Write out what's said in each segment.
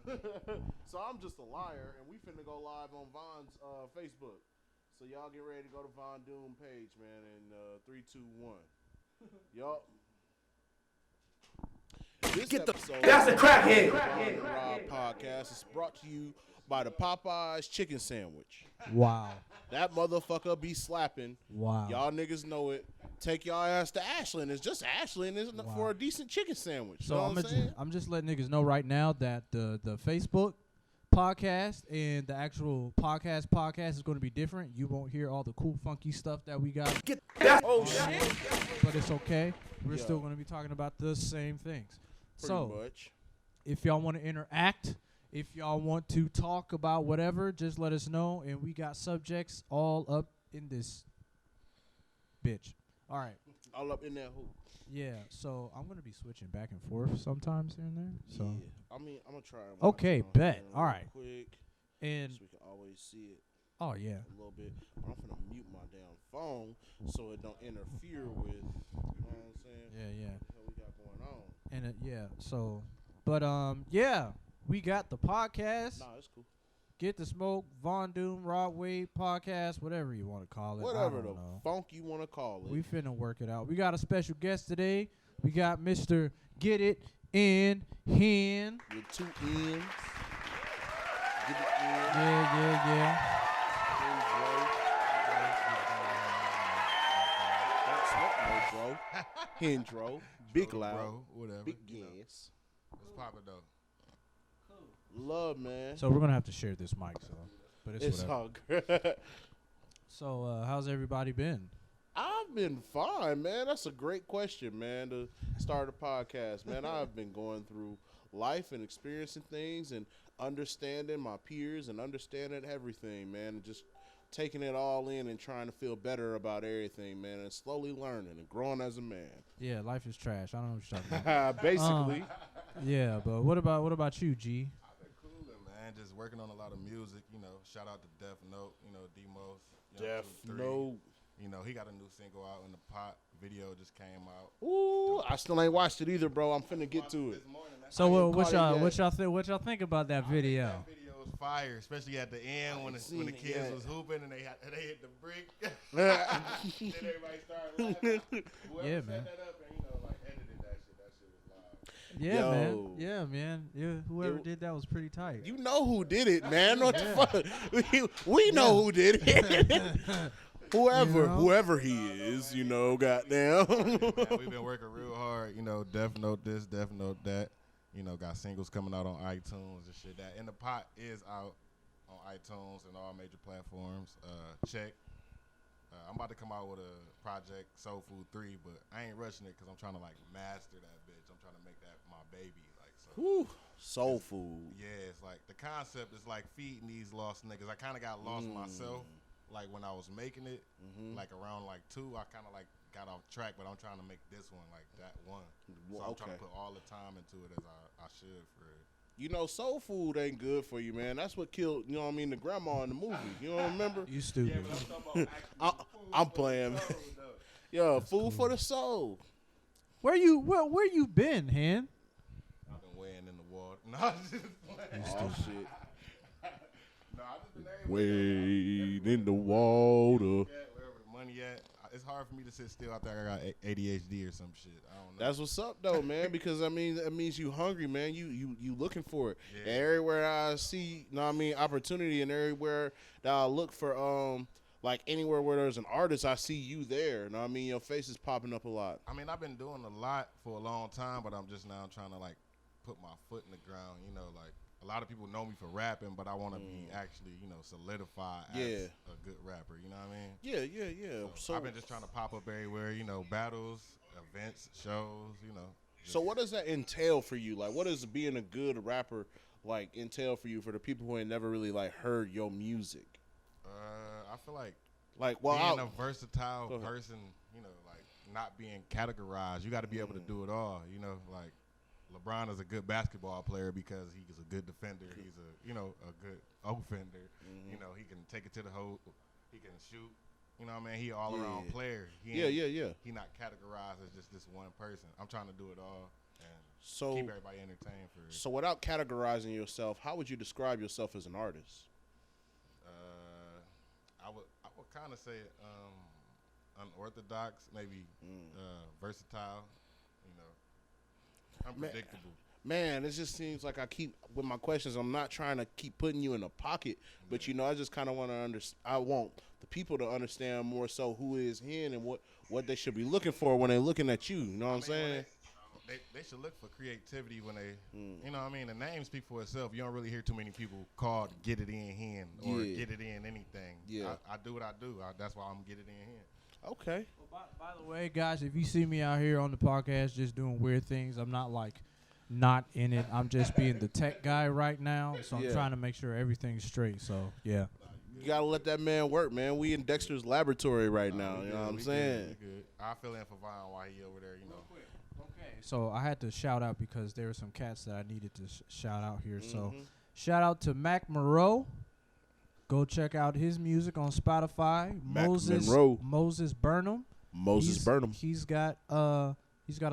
So I'm just a liar, and we finna go live on Vaughn's Facebook. So y'all get ready to go to VaunDoom page, man, in 3, 2, 1. Yup. This episode That's a crackhead. of the Von and Rob podcast is brought to you by the Popeyes chicken sandwich. Wow. That motherfucker be slapping. Wow. Y'all niggas know it. Take y'all ass to Ashland. It's just Ashland, isn't it, for a decent chicken sandwich? So you know what I'm saying? I'm just letting niggas know right now that the Facebook podcast and the actual podcast is going to be different. You won't hear all the cool, funky stuff that we got. Oh shit. But it's okay. We're Yeah. still going to be talking about the same things. Pretty much. If y'all want to interact, if y'all want to talk about whatever, just let us know. And we got subjects all up in this bitch. All right. All up in that hoop. Yeah, so I'm going to be switching back and forth sometimes here and there. So Yeah. I mean, I'm going to try and watch Okay, it on bet. here All real right. Quick, and so we can always see it oh yeah. a little bit. But I'm going to mute my damn phone so it don't interfere with, you know what I'm saying? Yeah. What we got going on. And yeah, so but yeah, we got the podcast. Nah, it's cool. Get the Smoke, VaunDoom, Rob Wade podcast, whatever you want to call it. Whatever I the don't know. funk you want to call it. We finna work it out. We got a special guest today. We got Mr. Gett It In Henn. With 2 N's. Get it in. Yeah. Hendro. Hendro. Big loud. Bro, whatever. Big you know. gas. Let's pop it though. Love, man. So we're gonna have to share this mic, so but it's It's whatever. all good. So how's everybody been? I've been fine, man. That's a great question, man, to start a podcast, man. I've been going through life and experiencing things and understanding my peers and understanding everything, man, and just taking it all in and trying to feel better about everything, man, and slowly learning and growing as a man. Yeah, life is trash. I don't know what you're talking about. Basically. Yeah, but what about you, G? I've been cooling, man. Just working on a lot of music. You know, shout out to Def Note. You know, Demos. Def 2, 3. Note. You know, he got a new single out in the pot. Video just came out. Ooh, I still ain't watched it either, bro. I'm finna get to it. This morning, man. So ain't what caught it y'all yet. what y'all think about that video? That video was fire, especially at the end when seen the it kids yet. was hooping and they hit the brick. Then everybody started laughing. Whoever Yeah, set man. that up and like edited that shit was live. Yeah, Yo. man. Yeah, man. Yeah, whoever It- did that was pretty tight. You know who did it, man. What the fuck? We know who did it. Whoever he is, you know, goddamn. Man, we've been working real hard, you know, Def Note this, Def Note that. You know, got singles coming out on iTunes and shit. That In the Pot is out on iTunes and all major platforms. Check. I'm about to come out with a project, Soul Food 3, but I ain't rushing it because I'm trying to, like, master that bitch. I'm trying to make that my baby. Like, so. Whew. Soul food. Yeah, it's like, the concept is, like, feeding these lost niggas. I kind of got lost myself, like, when I was making it. Like, around, like, 2, I kind of, like, got off track, but I'm trying to make this one like that one. So I'm trying to put all the time into it as I should for it. You know, soul food ain't good for you, man. That's what killed, you know what I mean, the grandma in the movie. You don't remember? You stupid. I'm playing. Yo, food for the soul. Where you been, Hen? I've been weighing in the water. No, I just Oh, shit. no, I just been everywhere. Wade in the water. Wherever the money at. It's hard for me to sit still. I think I got ADHD or some shit. I don't know. That's what's up, though, man, because, I mean, that means you hungry, man. You looking for it. Yeah. And everywhere I see, you know what I mean, opportunity, and everywhere that I look for, like, anywhere where there's an artist, I see you there. You know what I mean? Your face is popping up a lot. I mean, I've been doing a lot for a long time, but I'm just now trying to, like, put my foot in the ground, you know, like, a lot of people know me for rapping, but I want to be actually, you know, solidified as a good rapper. You know what I mean? Yeah. So I've been just trying to pop up everywhere, you know, battles, events, shows, you know. So what does that entail for you? Like, what does being a good rapper, like, entail for you for the people who ain't never really, like, heard your music? I feel like well, being a versatile person, you know, like, not being categorized. You got to be able to do it all, you know, like. LeBron is a good basketball player because he's a good defender. He's a good offender. You know, he can take it to the hole. He can shoot. You know what I mean? He an all-around player. He not categorized as just this one person. I'm trying to do it all. And So keep everybody entertained for. So without categorizing yourself, how would you describe yourself as an artist? I would kind of say unorthodox, maybe versatile. You know, unpredictable. Man, it just seems like I keep with my questions. I'm not trying to keep putting you in a pocket, but you know, I just kind of want to I want the people to understand more so who is Hen and what they should be looking for when they're looking at you. You know what I'm saying? They should look for creativity when they, you know what I mean? The name speak for itself. You don't really hear too many people called Get It In Hen or Get It In anything. Yeah. I do what I do. That's why I'm Get It In Hen. Okay. Well, by the way, guys, if you see me out here on the podcast just doing weird things, I'm not like not in it. I'm just being the tech guy right now, so I'm trying to make sure everything's straight. So, yeah. You got to let that man work, man. We in Dexter's laboratory right now. You know what I'm saying? Good. I fill in for Vaughn while he over there, you know. Okay, so I had to shout out because there were some cats that I needed to shout out here. So, shout out to Mac Moreau. Go check out his music on Spotify. Moses Burnham. He's got a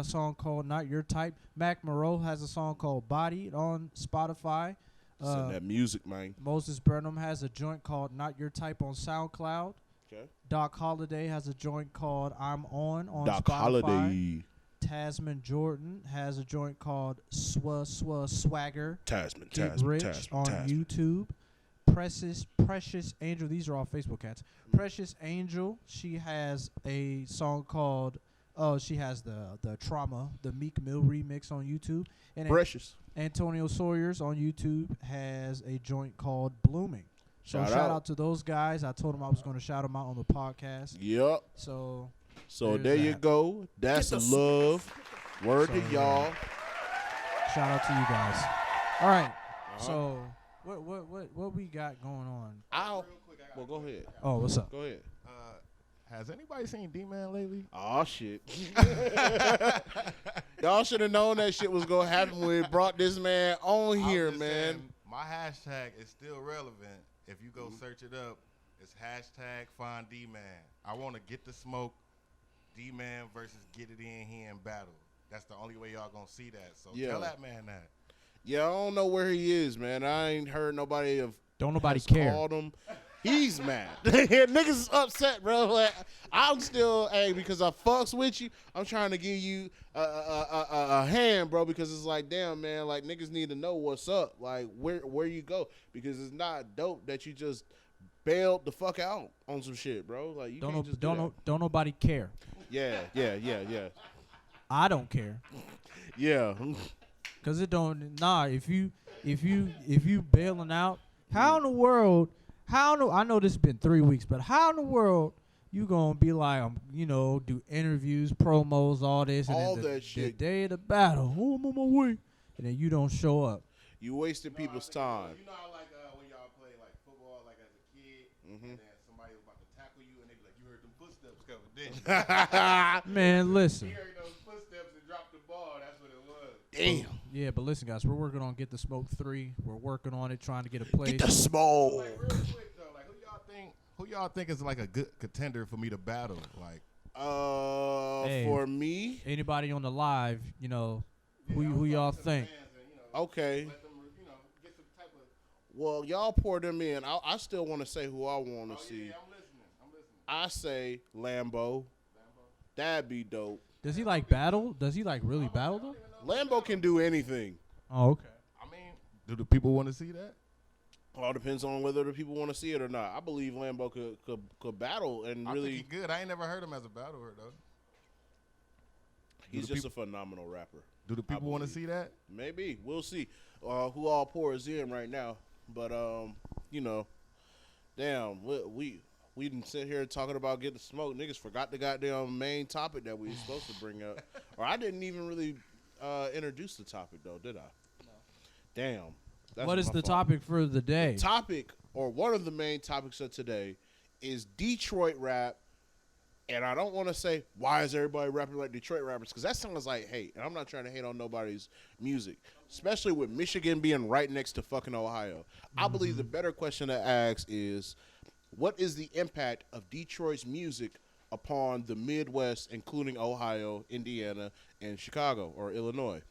song called Not Your Type. Mac Moreau has a song called Body on Spotify. Send that music, man. Moses Burnham has a joint called Not Your Type on SoundCloud. Okay. Doc Holliday has a joint called I'm On Doc Spotify. Holliday. Tasman Jordan has a joint called Swagger. Tasman on YouTube. Precious Angel. These are all Facebook cats. Precious Angel. She has a song called. She has the Trauma, the Meek Mill remix on YouTube. And Precious. Antonio Sawyers on YouTube has a joint called Blooming. So shout out to those guys. I told them I was going to shout them out on the podcast. Yep. So there you go. That's the love. Word to y'all. Shout out to you guys. All right. So what we got going on? Well, go ahead. Oh, what's up? Go ahead. Has anybody seen D-Man lately? Oh, shit. Y'all should have known that shit was going to happen when we brought this man on here, man. Saying, my hashtag is still relevant. If you go search it up, it's hashtag find D-Man. I want to get the smoke, D-Man versus Get It In Henn battle. That's the only way y'all going to see that. So tell that man that. Yeah, I don't know where he is, man. I ain't heard nobody Don't nobody care. Called him. He's mad. Niggas is upset, bro. Like, I'm still, because I fucks with you, I'm trying to give you a hand, bro, because it's like, damn, man, like, niggas need to know what's up, like, where you go, because it's not dope that you just bailed the fuck out on some shit, bro. Like, you can't just don't nobody care. Yeah. I don't care. Yeah. Cause it don't. Nah, if you bailing out, how in the world? I know this has been 3 weeks, but how in the world you gonna be like, do interviews, promos, all this, and all then that shit. The day of the battle, I'm on my way, and then you don't show up. You wasting people's time. You know how like when y'all play like football, like as a kid, and then somebody was about to tackle you, and they be like, "You heard them footsteps coming, didn't you?" Man, listen. You heard those footsteps and dropped the ball. That's what it was. Damn. Yeah, but listen, guys, we're working on Get the Smoke 3. We're working on it, trying to get a place. Get the smoke. Like, real quick though, like who y'all think is like a good contender for me to battle? Like, for me, anybody on the live, who y'all think? And, okay. Let them, get some type of. Well, y'all pour them in. I still want to say who I want to see. Yeah, I'm listening. I say Lambo. That'd be dope. Does he like battle? Does he like really battle though? Lambo can do anything. Oh, okay. I mean, do the people want to see that? All depends on whether the people want to see it or not. I believe Lambo could battle and I really. think he's good. I ain't never heard him as a battler though. He's just a phenomenal rapper. Do the people want to see that? Maybe we'll see. Who all pours in right now? But damn, we didn't sit here talking about getting smoke. Niggas forgot the goddamn main topic that we were supposed to bring up. Or I didn't even really introduce the topic, though, did I? No. Damn. What is the topic for the day? The topic, or one of the main topics of today, is Detroit rap. And I don't want to say, why is everybody rapping like Detroit rappers? Because that sounds like hate. And I'm not trying to hate on nobody's music, especially with Michigan being right next to fucking Ohio. I believe the better question to ask is, what is the impact of Detroit's music upon the Midwest, including Ohio, Indiana, and Chicago or Illinois?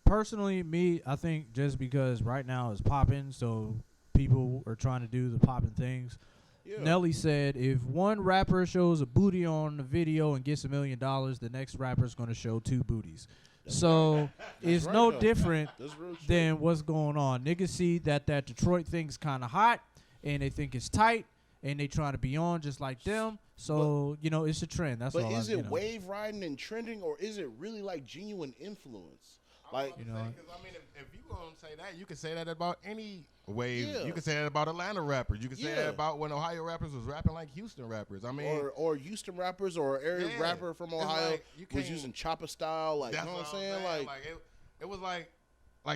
Personally, me, I think just because right now it's popping, so people are trying to do the popping things. Yeah. Nelly said if one rapper shows a booty on the video and gets $1 million, the next rapper's going to show 2 booties. So it's right, no though. different That's real shit. than what's going on. Niggas see that Detroit thing's kind of hot, and they think it's tight, and they trying to be on just like them. So, it's a trend. That's all. But is you it know. wave riding and trending, or is it really like genuine influence? Like, Because I mean, if you gonna say that, you can say that about any wave. Yeah. You can say that about Atlanta rappers. You can say Yeah. that about when Ohio rappers was rapping like Houston rappers. I mean, or Houston rappers or every Yeah. rapper from It's Ohio like you was can't- using chopper style. Like, you that's know what I'm saying? Like, it was like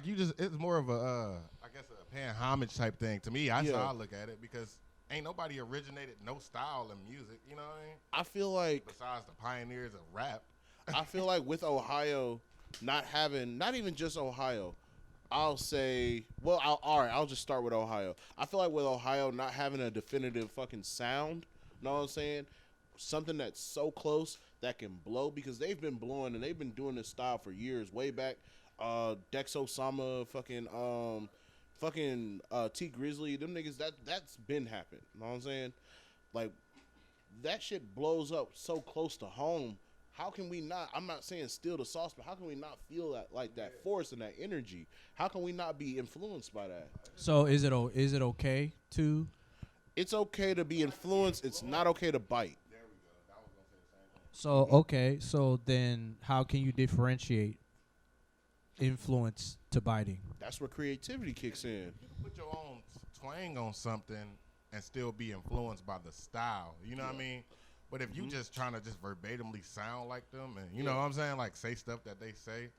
you just. It's more of a, I guess, a paying homage type thing to me. That's how I look at it because ain't nobody originated no style in music. You know what I mean? I feel like Besides the pioneers of rap. I feel like with Ohio not even just Ohio, I'll say, well, I'll just start with Ohio. I feel like with Ohio not having a definitive fucking sound, you know what I'm saying? Something that's so close that can blow, because they've been blowing and they've been doing this style for years, way back. Dex Osama, T Grizzly, them niggas, that's been happening. You know what I'm saying? Like, that shit blows up so close to home. How can we not? I'm not saying steal the sauce, but how can we not feel that force and that energy? How can we not be influenced by that? So is it okay to? It's okay to be influenced. It's not okay to bite. So okay, so then how can you differentiate influence to biting? That's where creativity kicks in. You can put your own twang on something and still be influenced by the style. You know what I mean? But if you just trying to just verbatimly sound like them and, you know what I'm saying, like say stuff that they say,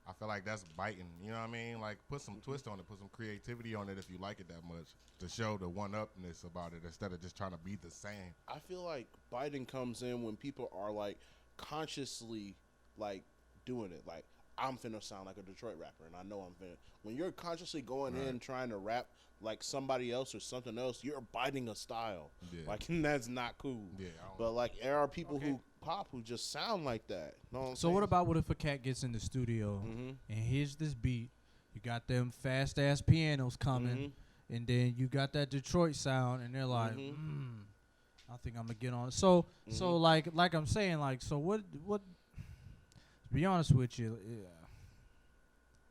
I feel like that's biting. You know what I mean? Like put some twist on it, put some creativity on it if you like it that much to show the one-upness about it instead of just trying to be the same. I feel like biting comes in when people are like consciously like doing it. Like, I'm finna sound like a Detroit rapper, and I know I'm finna. When you're consciously going in trying to rap like somebody else or something else, you're biting a style. Yeah. Like, and that's not cool. Yeah, But like, there are people who pop who just sound like that. Know what I'm So saying? what about if a cat gets in the studio Mhm. and here's this beat? You got them fast ass pianos coming, and then you got that Detroit sound, and they're like, I think I'm gonna get on. So like I'm saying, like, so what? To be honest with you,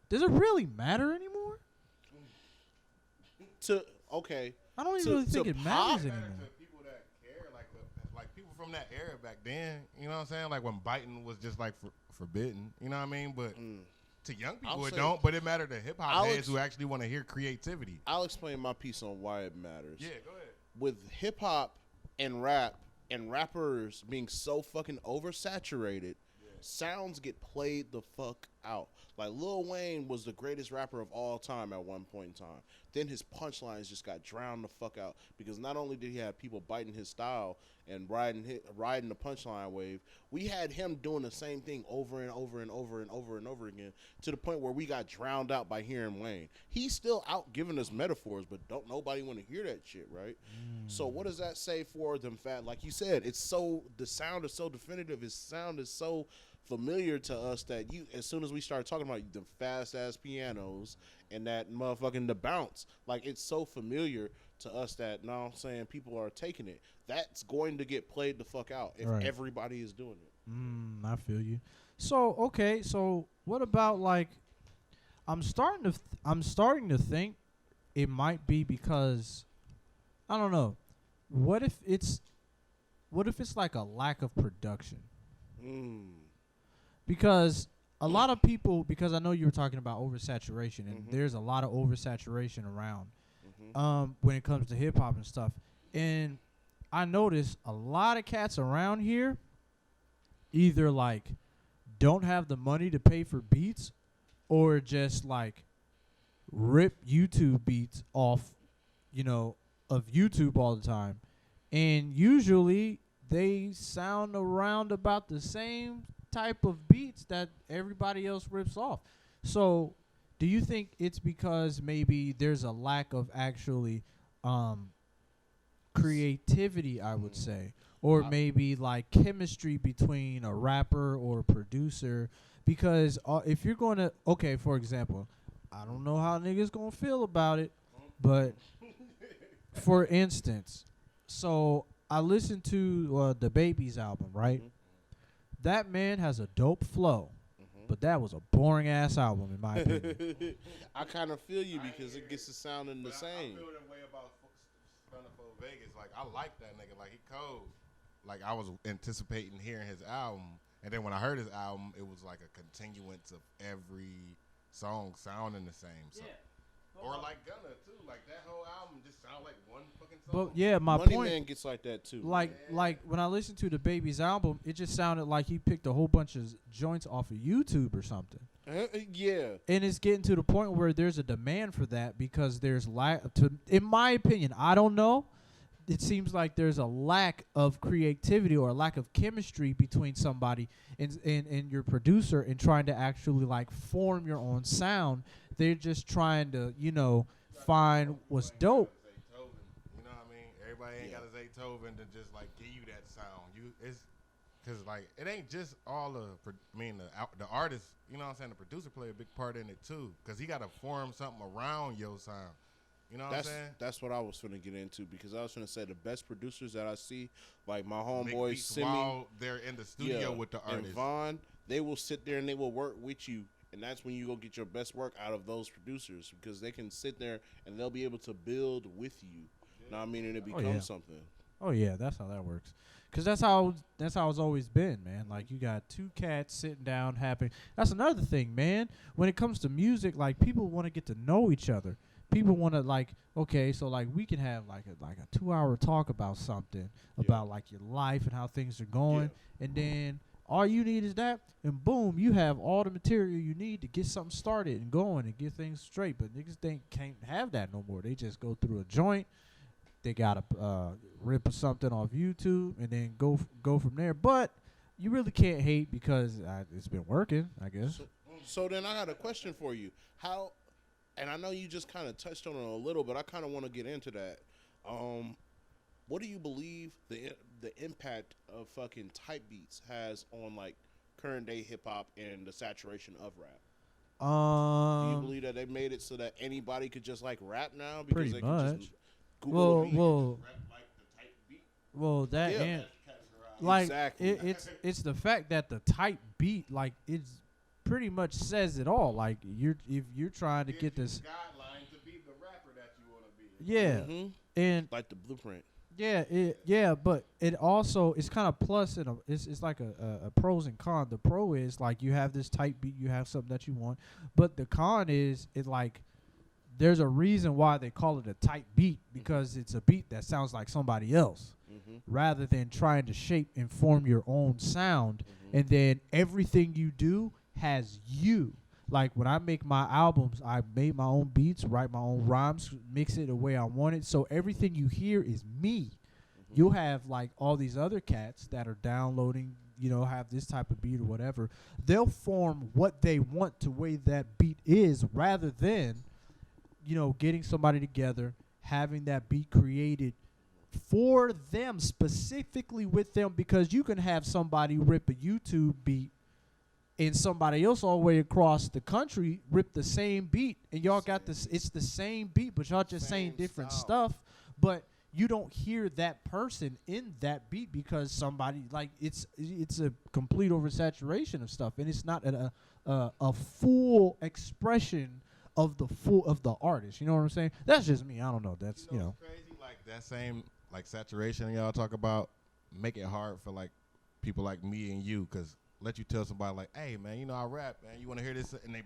does it really matter anymore? I don't even really think it matters anymore. To people that care, like people from that era back then, you know what I'm saying? Like when biting was just like forbidden, you know what I mean? But to young people it don't, but it mattered to hip hop heads who actually want to hear creativity. I'll explain my piece on why it matters. Yeah, go ahead. With hip hop and rap and rappers being so fucking oversaturated, sounds get played the fuck out. Like, Lil Wayne was the greatest rapper of all time at one point in time. Then his punchlines just got drowned the fuck out, because not only did he have people biting his style and riding the punchline wave, we had him doing the same thing over and over and over and over and over again, to the point where we got drowned out by hearing Wayne. He's still out giving us metaphors, but don't nobody want to hear that shit, right? So what does that say for them? Like you said, the sound is so definitive. His sound is so familiar to us that as soon as we start talking about the fast ass pianos and that motherfucking the bounce, like, it's so familiar to us that, now I'm saying, people are taking it. That's going to get played the fuck out if everybody is doing it. I feel you. So okay, so what about, like, I'm starting to think it might be because, I don't know, what if it's like a lack of production? Because a lot of people, because I know you were talking about oversaturation, and there's a lot of oversaturation around when it comes to hip hop and stuff. And I notice a lot of cats around here either like don't have the money to pay for beats, or just like rip YouTube beats off, of YouTube all the time. And usually they sound around about the same type of beats that everybody else rips off. So do you think it's because maybe there's a lack of actually creativity, I would say, or maybe like chemistry between a rapper or a producer? Because if you're going to, okay, for example, I don't know how niggas going to feel about it, but for instance, so I listened to the Baby's album, right? That man has a dope flow, but that was a boring ass album in my opinion. I kind of feel you because it gets to sounding the same. I feel that way about Stunner for Vegas. Like, I like that nigga. Like, he cold. Like, I was anticipating hearing his album. And then when I heard his album, it was like a continuance of every song sounding the same. So. Or like Gunna, too. Like, that whole album just sounded like one fucking song. But, yeah, my Money point. Man gets like that, too. Like when I listened to the Baby's album, it just sounded like he picked a whole bunch of joints off of YouTube or something. Yeah. And it's getting to the point where there's a demand for that because there's in my opinion, I don't know. It seems like there's a lack of creativity or a lack of chemistry between somebody and your producer and trying to actually like form your own sound. They're just trying to, find what's dope. You know what I mean? Everybody ain't got a Zaytoven to just like give you that sound. It's because like it ain't just all the artist. You know what I'm saying? The producer play a big part in it too, because he got to form something around your sound. You know what I'm saying? That's what I was finna get into because I was finna say the best producers that I see, like my homeboys, while they're in the studio with the artist. And Vaughn, they will sit there and they will work with you, and that's when you go get your best work out of those producers because they can sit there and they'll be able to build with you. Know what I mean? And it becomes something. Oh yeah, that's how that works. Cause that's how it's always been, man. Like you got two cats sitting down, happy. That's another thing, man. When it comes to music, like people want to get to know each other. People want to like, okay, so like we can have like a 2-hour talk about something about like your life and how things are going, and then all you need is that, and boom, you have all the material you need to get something started and going and get things straight. But niggas can't have that no more. They just go through a joint. They gotta rip something off YouTube and then go from there. But you really can't hate because it's been working, I guess. So then I got a question for you. How? And I know you just kind of touched on it a little, but I kind of want to get into that. What do you believe the impact of fucking type beats has on like current day hip hop and the saturation of rap? Do you believe that they made it so that anybody could just like rap now because pretty they can much. just Google that and like exactly. It's the fact that the type beat like it's pretty much says it all. Like if you're trying to get this guideline to be the rapper that you want to be. Yeah, and like the blueprint. Yeah, but it also it's kind of plus and it's like a pros and cons. The pro is like you have this type beat, you have something that you want, but the con is it like there's a reason why they call it a type beat because it's a beat that sounds like somebody else rather than trying to shape and form your own sound, and then everything you do has you. Like when I make my albums, I make my own beats, write my own rhymes, mix it the way I want it. So everything you hear is me. You'll have like all these other cats that are downloading, have this type of beat or whatever. They'll form what they want to way that beat is rather than, getting somebody together, having that beat created for them, specifically with them, because you can have somebody rip a YouTube beat and somebody else all the way across the country rip the same beat, and y'all got this. It's the same beat, but y'all just saying different stuff. But you don't hear that person in that beat because somebody like it's a complete oversaturation of stuff, and it's not a full expression of the artist. You know what I'm saying? That's just me. I don't know. That's crazy. Like that same like saturation y'all talk about make it hard for like people like me and you because. Let you tell somebody like, hey man, I rap, man. You want to hear this? And they,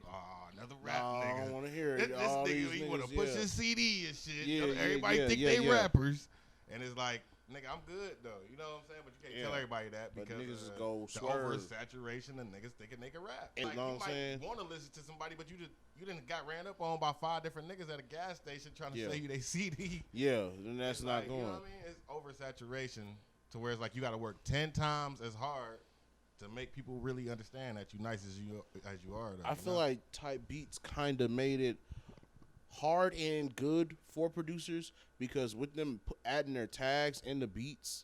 another rap nigga. I don't want to hear it. This nigga, he want to push his CD and shit. Everybody think they rappers, and it's like, nigga, I'm good though. You know what I'm saying? But you can't tell everybody that because niggas go the swerve. oversaturation and niggas thinking they can rap. You like, know what I'm saying? Want to listen to somebody, but you didn't got ran up on by 5 different niggas at a gas station trying to sell you their CD. Yeah, then that's it's not like, going. You know what I mean? It's oversaturation to where it's like you got to work 10 times as hard to make people really understand that you nice as you are. Though, I feel like type beats kind of made it hard and good for producers because with them adding their tags in the beats,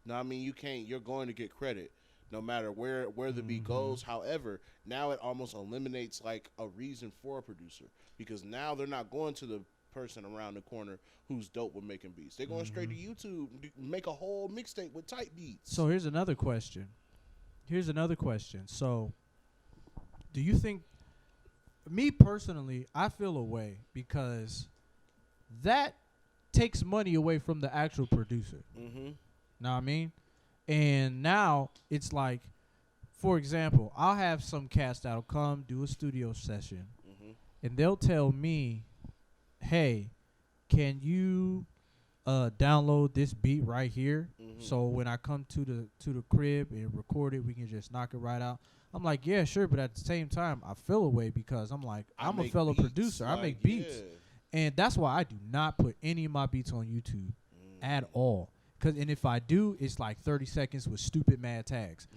you're going to get credit. no matter where the beat goes. However, now it almost eliminates like a reason for a producer, because now they're not going to the person around the corner who's dope with making beats. They're going straight to YouTube, make a whole mixtape with type beats. So here's another question. So, do you think, me personally, I feel a way because that takes money away from the actual producer. Mm-hmm. Know what I mean? And now it's like, for example, I'll have some cast that'll come do a studio session, and they'll tell me, hey, can you download this beat right here? So when I come to the crib and record it, we can just knock it right out. I'm like, yeah, sure, but at the same time, I feel away because I'm like, I'm a fellow producer. I make beats. And that's why I do not put any of my beats on YouTube at all. And if I do, it's like 30 seconds with stupid mad tags.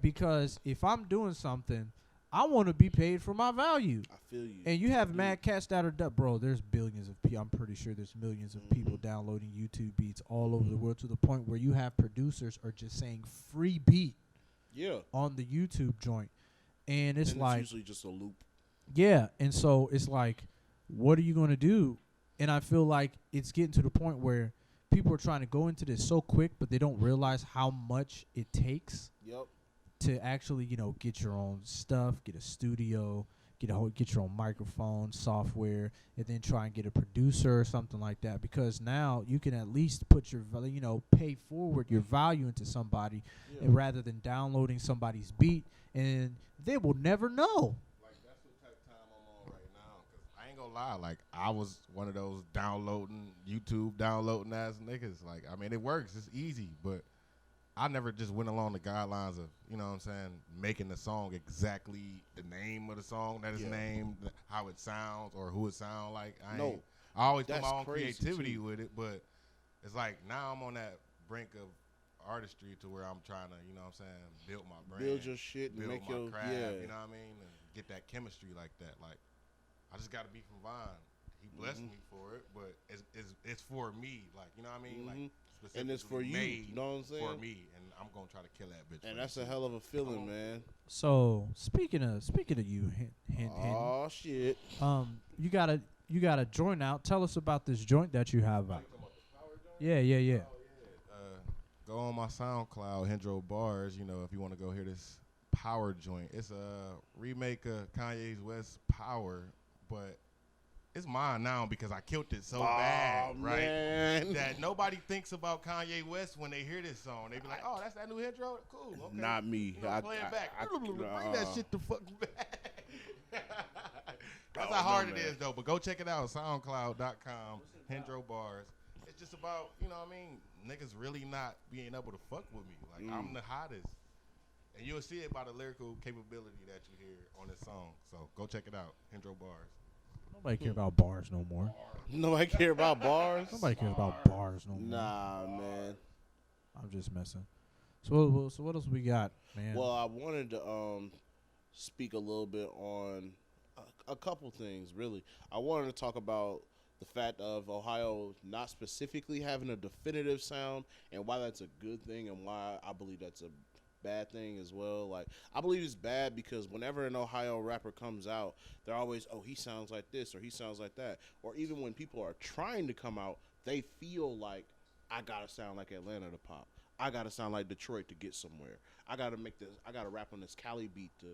Because if I'm doing something, I want to be paid for my value. I feel you. And you have mad cats that are bro, there's billions of people. I'm pretty sure there's millions of people downloading YouTube beats all over the world, to the point where you have producers are just saying free beat on the YouTube joint. And it's like, it's usually just a loop. Yeah. And so it's like, what are you going to do? And I feel like it's getting to the point where people are trying to go into this so quick, but they don't realize how much it takes to actually, get your own stuff, get a studio, get your own microphone, software, and then try and get a producer or something like that. Because now you can at least put your, pay forward your value into somebody, and rather than downloading somebody's beat, and they will never know. Lie, like I was one of those YouTube downloading ass niggas. Like, I mean, it works, it's easy, but I never just went along the guidelines of, making the song exactly the name of the song that is named, how it sounds, or who it sounds like. I always put my own creativity with it, but it's like now I'm on that brink of artistry to where I'm trying to, build my brand, build your shit, and build make my your craft, you know what I mean, and get that chemistry like that. Like, I just got to be from Vaughn. He blessed me for it, but it's for me. Like, you know what I mean? Like, and it's for you. You know what I'm saying? For me, and I'm gonna try to kill that bitch. And that's a hell of a feeling, man. So speaking of you, oh shit. You got a joint out. Tell us about this joint that you have out. Yeah. Go on my SoundCloud, Hendro Bars. If you want to go hear this Power joint, it's a remake of Kanye's West Power. But it's mine now because I killed it so bad, right? Man. That nobody thinks about Kanye West when they hear this song. They be like, "Oh, that's that new Hendro? Cool, okay." Not me. Play it back. Bring that shit the fuck back. That's how hard it is, though. But go check it out. SoundCloud.com. Hendro Bars. It's just about, niggas really not being able to fuck with me. Like, I'm the hottest. And you'll see it by the lyrical capability that you hear on this song. So go check it out. Hendro Bars. Nobody care about bars no more. Nobody care about bars? Nobody cares about bars no more. Nah, man. I'm just messing. So what else we got, man? Well, I wanted to speak a little bit on a couple things, really. I wanted to talk about the fact of Ohio not specifically having a definitive sound, and why that's a good thing, and why I believe that's a bad thing as well. Like, I believe it's bad because whenever an Ohio rapper comes out, they're always, oh, he sounds like this or he sounds like that. Or even when people are trying to come out, they feel like, I gotta sound like Atlanta to pop. I gotta sound like Detroit to get somewhere. I gotta rap on this Cali beat to,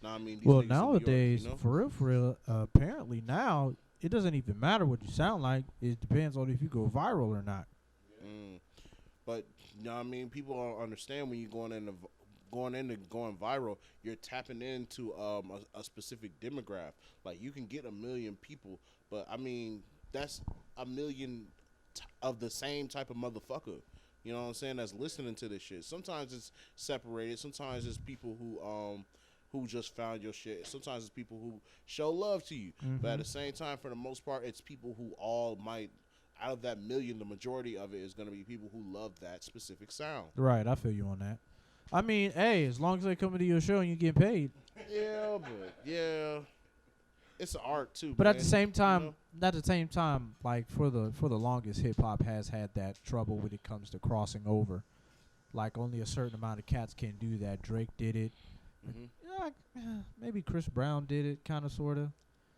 know what I mean? Well, nowadays, for real, apparently now it doesn't even matter what you sound like. It depends on if you go viral or not. But you know what I mean? People don't understand when you're going viral, you're tapping into a specific demographic. Like, you can get 1 million people, but I mean, that's 1 million of the same type of motherfucker. You know what I'm saying? That's listening to this shit. Sometimes it's separated. Sometimes it's people who just found your shit. Sometimes it's people who show love to you. But at the same time, for the most part, it's people who all might. Out of that 1 million, the majority of it is going to be people who love that specific sound. Right, I feel you on that. I mean, hey, as long as they come to your show and you get paid. Yeah, but it's an art too. But at the same time, like for the longest, hip hop has had that trouble when it comes to crossing over. like only a certain amount of cats can do that. Drake did it. Maybe Chris Brown did it, kind of, sort of.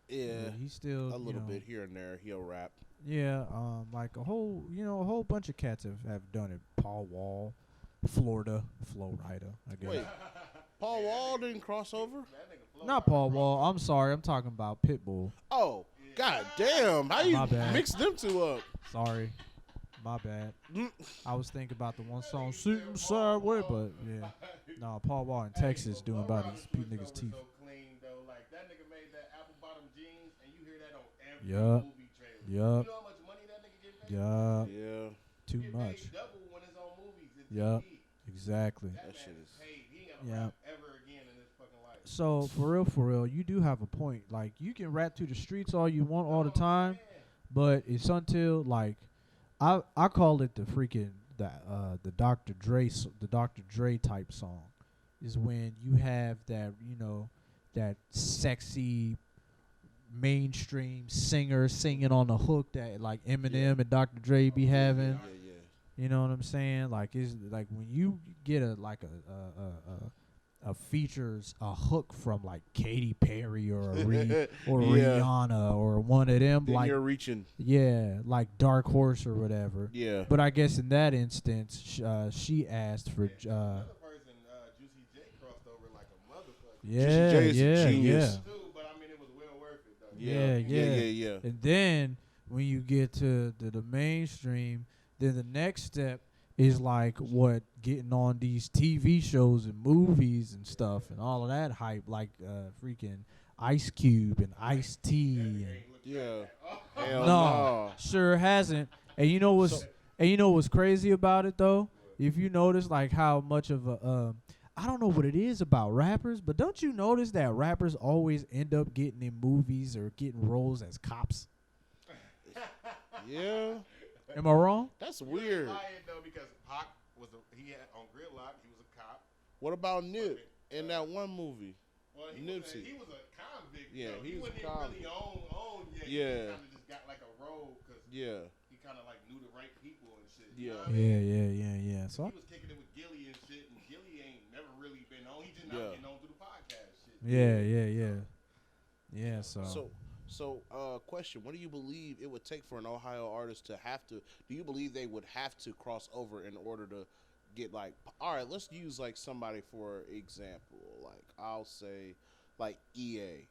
Yeah, he's still a little bit here and there. He'll rap. Yeah, like a whole bunch of cats have done it. Paul Wall, Florida, Flo Rida, I guess. Wait, Paul Wall didn't cross over? Not Paul Wall. I'm sorry. I'm talking about Pitbull. Oh, god damn. How you My bad. mix them two up? Sorry. My bad. I was thinking about the one song, Shooting Sideways, but yeah. No, Paul Wall in Texas doing about his niggas' teeth. So clean, though. Like, that nigga made that apple bottom jeans, and you hear that on every movie trailer. You know how much money that nigga get paid? Yeah. Too Get much. paid double when it's on movies. It's Yup. TV. Exactly. That shit man is- paid. He ain't gonna rap ever again in his fucking life. So for real, you do have a point. Like, you can rap to the streets all you want all the time, but it's until like I call it the freaking the Dr. Dre type song is when you have that, that sexy mainstream singer singing on the hook that like Eminem and Dr. Dre be having. Yeah. You know what I'm saying? Like, it's like when you get a features a hook from like Katy Perry or Rihanna or one of them, Then like you're reaching. like Dark Horse or whatever. Yeah. But I guess in that instance, she asked for Another person, Juicy J, crossed over like a motherfucker. yeah, J is a yeah, genius. yeah. Too, but I mean, it was well worth it, though. Yeah. And then when you get to the mainstream, then the next step is like what getting on these TV shows and movies and stuff and all of that hype, like freaking Ice Cube and Ice T. And Yeah. Hell no, sure hasn't. And you know what's crazy about it though? If you notice like how much of a I don't know what it is about rappers, but don't you notice that rappers always end up getting in movies or getting roles as cops? Yeah. Am I wrong? That's weird. Lying, though, because Pac he had on Gridlock, he was a cop. What about Nip in that one movie? Well, he Nipsey. was a convict. Yeah, though. he was a wasn't convict. really own yet. Yeah. He kind of just got like a role because Yeah. he kind of like knew the right people and shit. Yeah. You know what I mean? Yeah. So He was kicking it with Gilly and shit, and Gilly ain't never really been on. He just now Yeah. getting on through the podcast shit. yeah. So, question: what do you believe it would take for an Ohio artist to have to? Do you believe they would have to cross over in order to get like? All right, let's use like somebody for example. Like I'll say, like EA.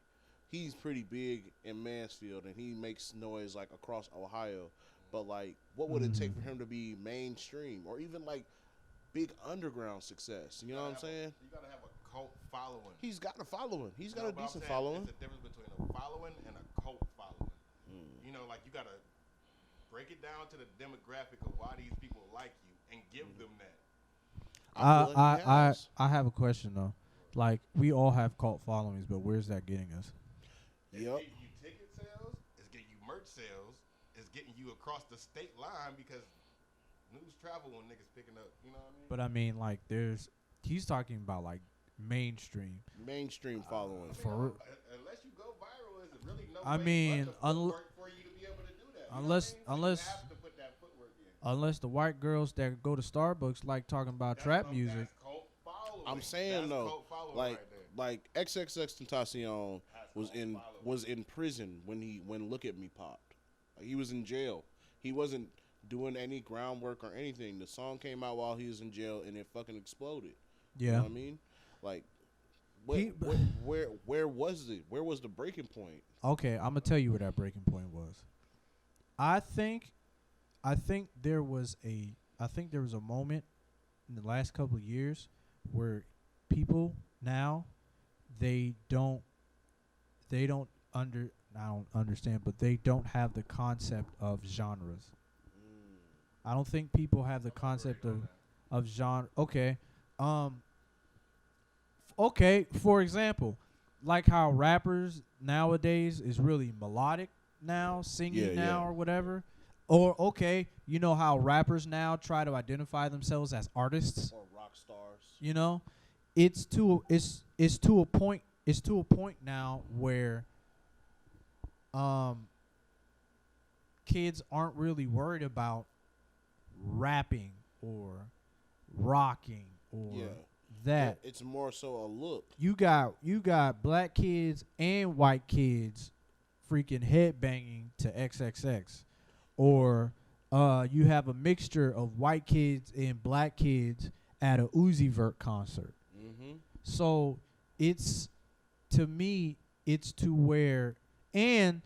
He's pretty big in Mansfield, and he makes noise like across Ohio. But like, what would it take for him to be mainstream or even like big underground success? You know what I'm saying? You gotta have a cult following. He's got a following. He's got a But I'm decent saying following. There's a difference between a following and a cult following. You know, like you gotta break it down to the demographic of why these people like you and give them that. feel like he has. I have a question though. Like, we all have cult followings, but where's that getting us? It's Yep. getting you ticket sales. It's getting you merch sales. It's getting you across the state line because news travel when niggas picking up. You know what I mean? But I mean, like, he's talking about like mainstream. Mainstream following. For unless you go viral, is it really no? I way mean, but the footwork for you to be able to do that. You know unless- what I mean? So unless- you have to put that footwork in. unless the white girls that go to Starbucks like talking about trap music. That's cult following. I'm saying That's though, cult following like right there. like XXXTentacion That's was cult in following. was in prison when Look at Me popped. Like, he was in jail. He wasn't doing any groundwork or anything. The song came out while he was in jail and it fucking exploded. You know Yeah. what I mean? Like, where was it? Where was the breaking point? Okay, I'm gonna tell you where that breaking point was. I think there was a moment in the last couple of years where people now I don't understand, but they don't have the concept of genres. I don't think people have the concept of genre. Okay. Okay, for example, like how rappers nowadays is really melodic now, singing now or whatever. Or okay, you know how rappers now try to identify themselves as artists, Or rock stars. you know? It's to a point now where kids aren't really worried about rapping or rocking or Yeah. that. It's more so a look. You got black kids and white kids freaking headbanging to XXX, or you have a mixture of white kids and black kids at a Uzi Vert concert. Mm-hmm. So it's, to me, it's to where, and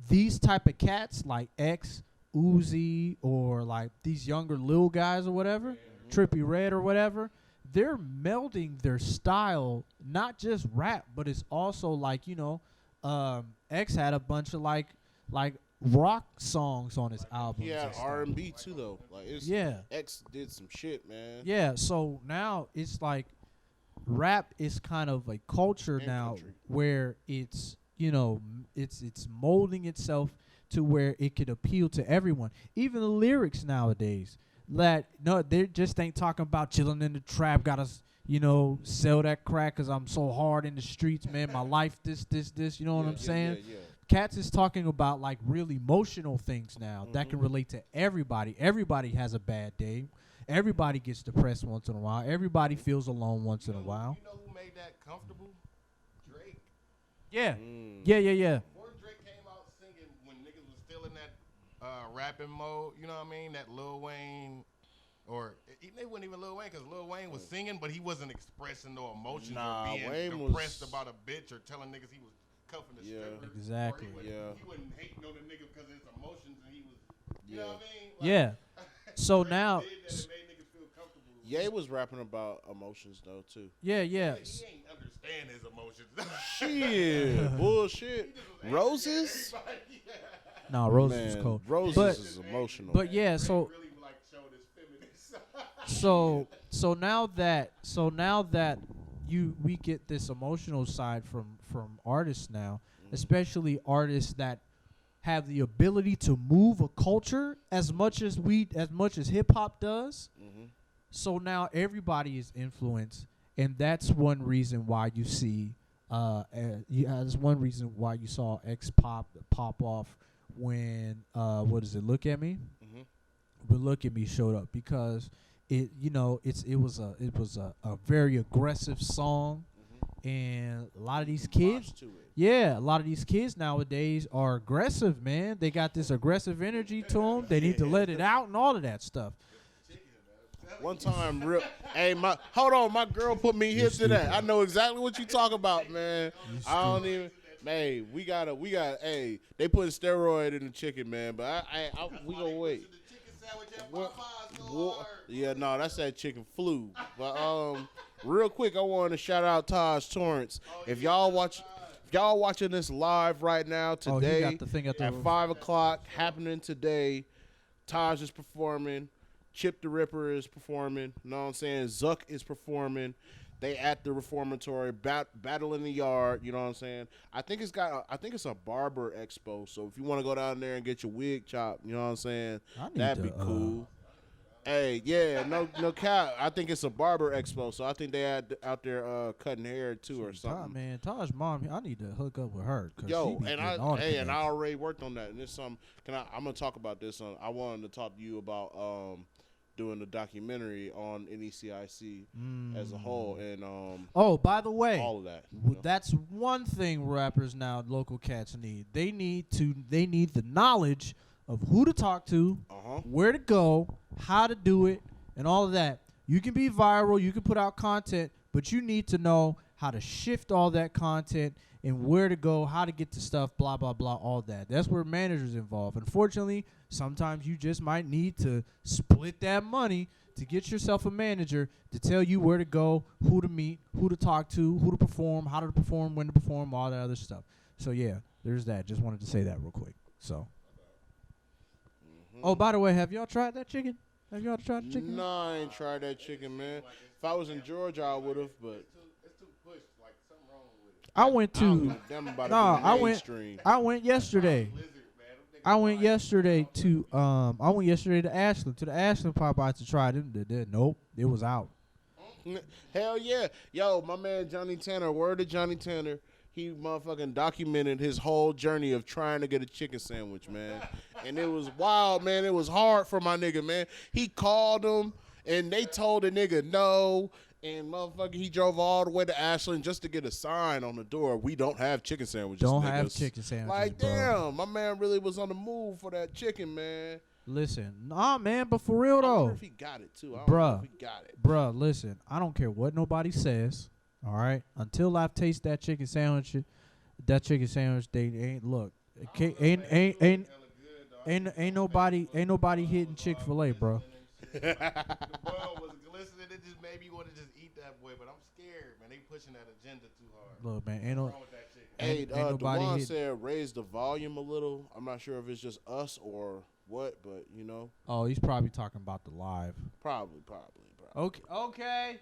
these type of cats like X, Uzi, or like these younger little guys or whatever, Trippie Redd or whatever, they're melding their style, not just rap, but it's also like, X had a bunch of like rock songs on his album. Yeah, R&B too though. Like X did some shit, man. Yeah, so now it's like rap is kind of a culture And now country. where it's it's molding itself to where it could appeal to everyone. Even the lyrics nowadays, they just ain't talking about chilling in the trap, gotta sell that crack 'cause I'm so hard in the streets, man. My life, this. You know what I'm saying? Yeah. Cats is talking about like real emotional things now that can relate to everybody. Everybody has a bad day. Everybody gets depressed once in a while. Everybody feels alone once in a while. You know who made that comfortable? Drake. Yeah. Mm. Yeah. Before Drake came out singing, when niggas was still in that rapping mode, you know what I mean? That Lil Wayne, or they wasn't even Lil Wayne, because Lil Wayne was singing, but he wasn't expressing no emotions Nah, or being Wayne depressed was- about a bitch or telling niggas he was cuffing the Yeah. stripper. Exactly. Or he wasn't hating on the nigga because of his emotions, and he was, you know what I mean? Like, Yeah. So Drake now, did that and made niggas feel comfortable. Ye was rapping about emotions though too. yeah. He ain't understand his emotions. Shit, bullshit. Roses? No, Roses Man, was cold. Roses But- is emotional. But yeah, so really like showed his feminist side. so now that we get this emotional side from artists now, especially artists that have the ability to move a culture as much as hip hop does. Mm-hmm. So now everybody is influenced, and that's one reason why you see that's one reason why you saw X pop off when Look At Me? Mm-hmm. But Look At Me showed up because it was a very aggressive song, and a lot of these kids, a lot of these kids nowadays are aggressive, man. They got this aggressive energy to them. They need to let it out and all of that stuff. One time, hold on, my girl put me hip to that. I know exactly what you talk about, man. I don't even. Man, we got. Hey, they putting steroid in the chicken, man. But we gonna wait. Yeah, no, that's that chicken flu. But real quick, I want to shout out Taj Torrance. If y'all watching this live right now He today got the thing at the at 5:00 happening today, Taj is performing. Chip the Ripper is performing. You know what I'm saying? Zuck is performing. They at the reformatory, battle in the yard. You know what I'm saying? I think it's a barber expo. So if you want to go down there and get your wig chopped, you know what I'm saying? That'd be cool. Hey, yeah, no cap. I think it's a barber expo. So I think they out there cutting hair too or something. Man, Taj mom, I need to hook up with her. Yo, and I already worked on that. And there's some. I'm gonna talk about this. I wanted to talk to you about doing the documentary on NECIC as a whole, and by the way, all of that. That's one thing rappers now, local cats need. They need the knowledge of who to talk to, where to go, how to do it, and all of that. You can be viral, you can put out content, but you need to know how to shift all that content and where to go, how to get to stuff, blah, blah, blah, all that. That's where managers involved. Unfortunately, sometimes you just might need to split that money to get yourself a manager to tell you where to go, who to meet, who to talk to, who to perform, how to perform, when to perform, all that other stuff. So, yeah, there's that. Just wanted to say that real quick. So. Oh, by the way, have y'all tried that chicken? Have y'all tried the chicken? No, I ain't tried that chicken, man. If I was in Georgia, I would have, but I went I don't to. give a damn about Nah, it being mainstream. I went yesterday. I went yesterday to Ashland, to the Ashland Popeye to try them. Nope, it was out. Hell yeah. Yo, my man Johnny Tanner, word to Johnny Tanner, he motherfucking documented his whole journey of trying to get a chicken sandwich, man. And it was wild, man. It was hard for my nigga, man. He called him. And they told the nigga no. And motherfucker, he drove all the way to Ashland just to get a sign on the door. We don't have chicken sandwiches. Don't niggas. have chicken sandwiches. Like, bro. damn, my man really was on the move for that chicken, man. Listen, nah, man, but for real I though, wonder if he got it too. I don't know if he got it. bruh, listen, I don't care what nobody says. All right, until I've tasted that chicken sandwich, they ain't look. Ain't nobody hitting Chick-fil-A, bro. The ball was glistening. It just made me want to just eat that boy, but I'm scared, man. They pushing that agenda too hard. Look, man, ain't no. What's wrong with that chicken? Hey, ain't nobody DeJuan hit- said raise the volume a little. I'm not sure if it's just us or what, but you know, Oh, he's probably talking about the live. probably. Okay.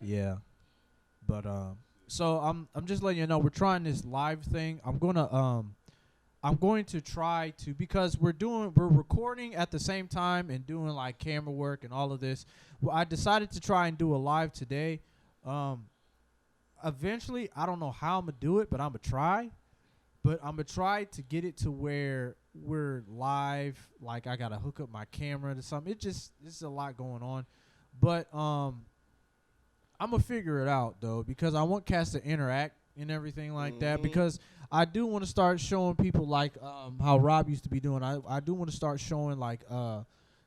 Yeah, but so I'm just letting you know we're trying this live thing. I'm going to try to, because we're recording at the same time and doing like camera work and all of this. Well, I decided to try and do a live today. Eventually, I don't know how I'm gonna do it, but I'm gonna try. But I'm gonna try to get it to where we're live. Like I gotta hook up my camera to something. It's a lot going on, but I'm gonna figure it out though, because I want cats to interact and everything like that. Because I do want to start showing people like how Rob used to be doing. I do want to start showing like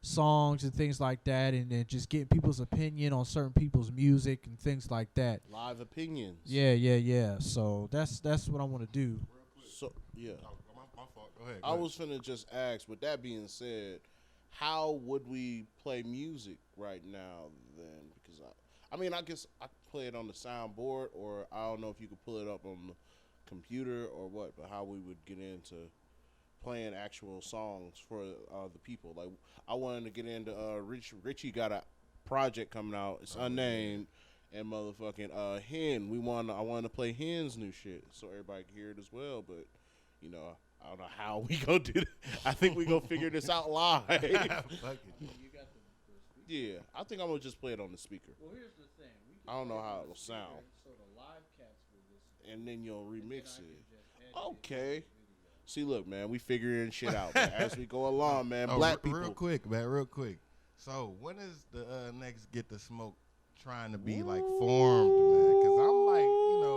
songs and things like that, and then just getting people's opinion on certain people's music and things like that. Live opinions. Yeah. So that's what I want to do. So yeah. My fault. Go ahead. I was finna just ask, with that being said, how would we play music right now then? Because I mean, I guess I could play it on the soundboard, or I don't know if you could pull it up on the computer or what, but how we would get into playing actual songs for the people. Like, I wanted to get into Richie got a project coming out. It's unnamed. And motherfucking Henn, I wanted to play Henn's new shit so everybody can hear it as well. But you know, I don't know how we gonna do that. I think we gonna figure this out live. Yeah, I think I'm gonna just play it on the speaker. Well, here's the thing. I don't know how it'll sound, So the live cats will listen. and then you'll remix it. Okay. See, look, man, we figuring shit out, man, as we go along, man. Black people. Real quick, man. Real quick. So when is the next Get the Smoke trying to be like formed, man? Because I'm like,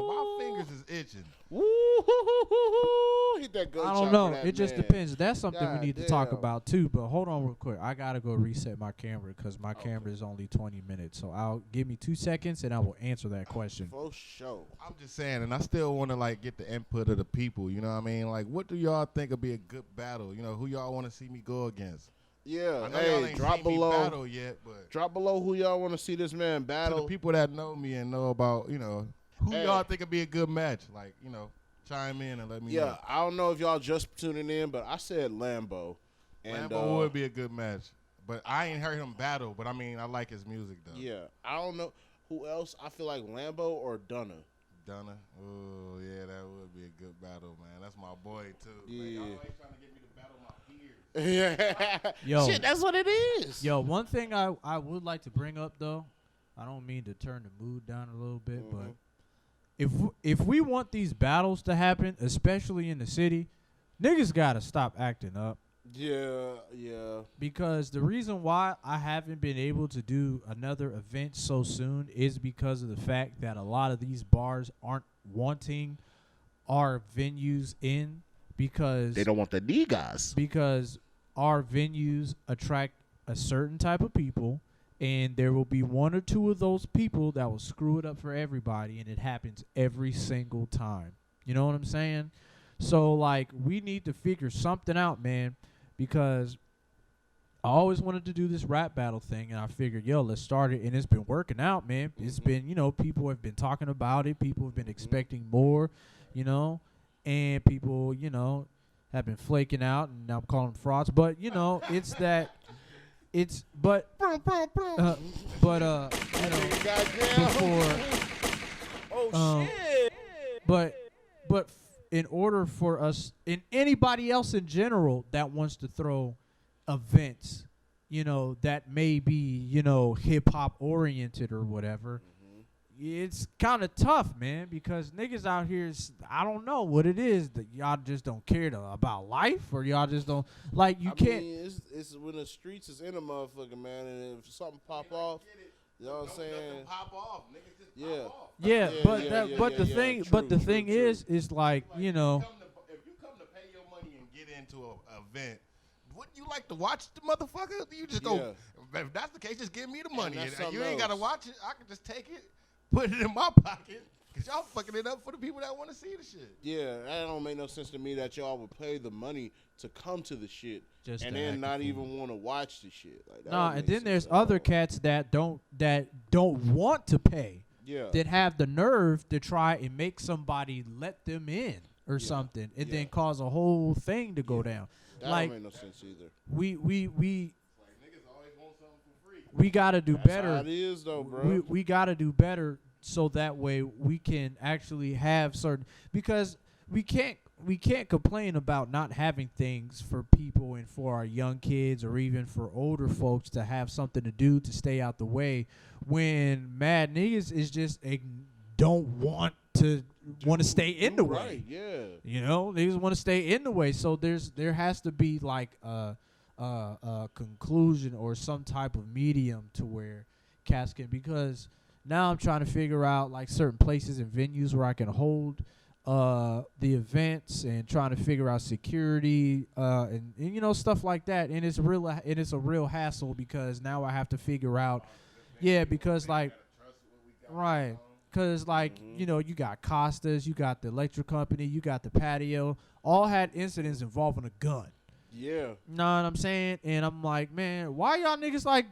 my fingers is itching. Woo-hoo-hoo-hoo-hoo. Hit that gunshot. I don't know. for that It just man. depends. That's something God we need to talk damn. about too. But hold on real quick. I gotta go reset my camera because my camera is only 20 minutes. So give me 2 seconds and I will answer that question. For sure. I'm just saying, and I still want to like get the input of the people. You know what I mean? Like, what do y'all think would be a good battle? Who y'all want to see me go against? Yeah. I know y'all Hey, ain't drop seen me below. battle yet, but Drop below who y'all want to see this man to battle. the people that know me and know about, who Hey. y'all think would be a good match? Like, chime in and let me know. Yeah, I don't know if y'all just tuning in, but I said Lambo. And, Lambo would be a good match. But I ain't heard him battle, but I mean, I like his music, though. Yeah, I don't know who else. I feel like Lambo or Dunna. Dunna. Oh, yeah, that would be a good battle, man. That's my boy, too. Yeah. Man, y'all always trying to get me to battle my peers. Yeah. Yo. Shit, that's what it is. Yo, one thing I would like to bring up though, I don't mean to turn the mood down a little bit, but if we want these battles to happen, especially in the city, niggas gotta stop acting up. Yeah. Because the reason why I haven't been able to do another event so soon is because of the fact that a lot of these bars aren't wanting our venues in, because They don't want the niggas. because our venues attract a certain type of people, and there will be one or two of those people that will screw it up for everybody, and it happens every single time. You know what I'm saying? So, like, we need to figure something out, man, because I always wanted to do this rap battle thing, and I figured, yo, let's start it, and it's been working out, man. It's been, people have been talking about it. People have been expecting more, and people, have been flaking out, and I'm calling them frauds. But, it's that, Goddamn. before, Oh shit! but in order for us, and anybody else in general that wants to throw events, that may be, hip hop oriented or whatever, it's kind of tough, man, because niggas out here, I don't know what it is that y'all just don't care about life, or y'all just don't like. You can't. Mean, it's when the streets is in a motherfucker, man, and if something pop off, you know what I'm saying? Pop off, niggas just Yeah. pop off. Yeah, Yeah, but yeah, that, yeah, but yeah, the yeah. thing, True, but the true, thing true. is like you know. If you come to pay your money and get into an event, wouldn't you like to watch the motherfucker? You just go. If that's the case, just give me the money. that's And you something ain't gotta else. watch it. I can just take it, put it in my pocket, cause y'all fucking it up for the people that want to see the shit. Yeah, that don't make no sense to me that y'all would pay the money to come to the shit Just and to then act not a even fool. want to watch the shit. Like, that Nah, don't and make then sense there's at other all. cats that don't want to pay. Yeah. That have the nerve to try and make somebody let them in or something, and then cause a whole thing to go down. That Like don't make no sense either. we Niggas always want something for free. we gotta do That's better. how it is, though, bro. We gotta do better so that way we can actually have certain, because we can't complain about not having things for people and for our young kids or even for older folks to have something to do to stay out the way when mad niggas is just don't want to stay in the way. Right, yeah. You know, niggas want to stay in the way. So there has to be like a conclusion or some type of medium to where cats can, because now I'm trying to figure out like certain places and venues where I can hold the events and trying to figure out security and you know, stuff like that. And it's a real hassle because now I have to figure out because like right. Because, like, you know, you got Costas, you got the electric company, you got the patio, all had incidents involving a gun. Yeah. Know what I'm saying? And I'm like, man, why y'all niggas, like,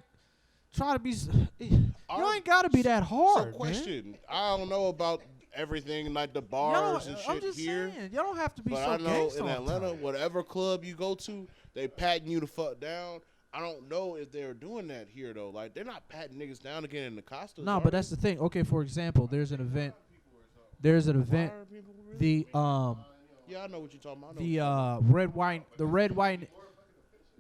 try to be... you ain't got to be that hard, So, question. I don't know about everything, like the bars and shit I'm just here. saying, y'all don't have to be But so I know gangsta in all the Atlanta, time. whatever club you go to, they patting you the fuck down. I don't know if they're doing that here, though. Like, they're not patting niggas down to get in the Costas. No, but that's the thing. Okay, for example, there's an event. The Yeah, I know what you're talking about.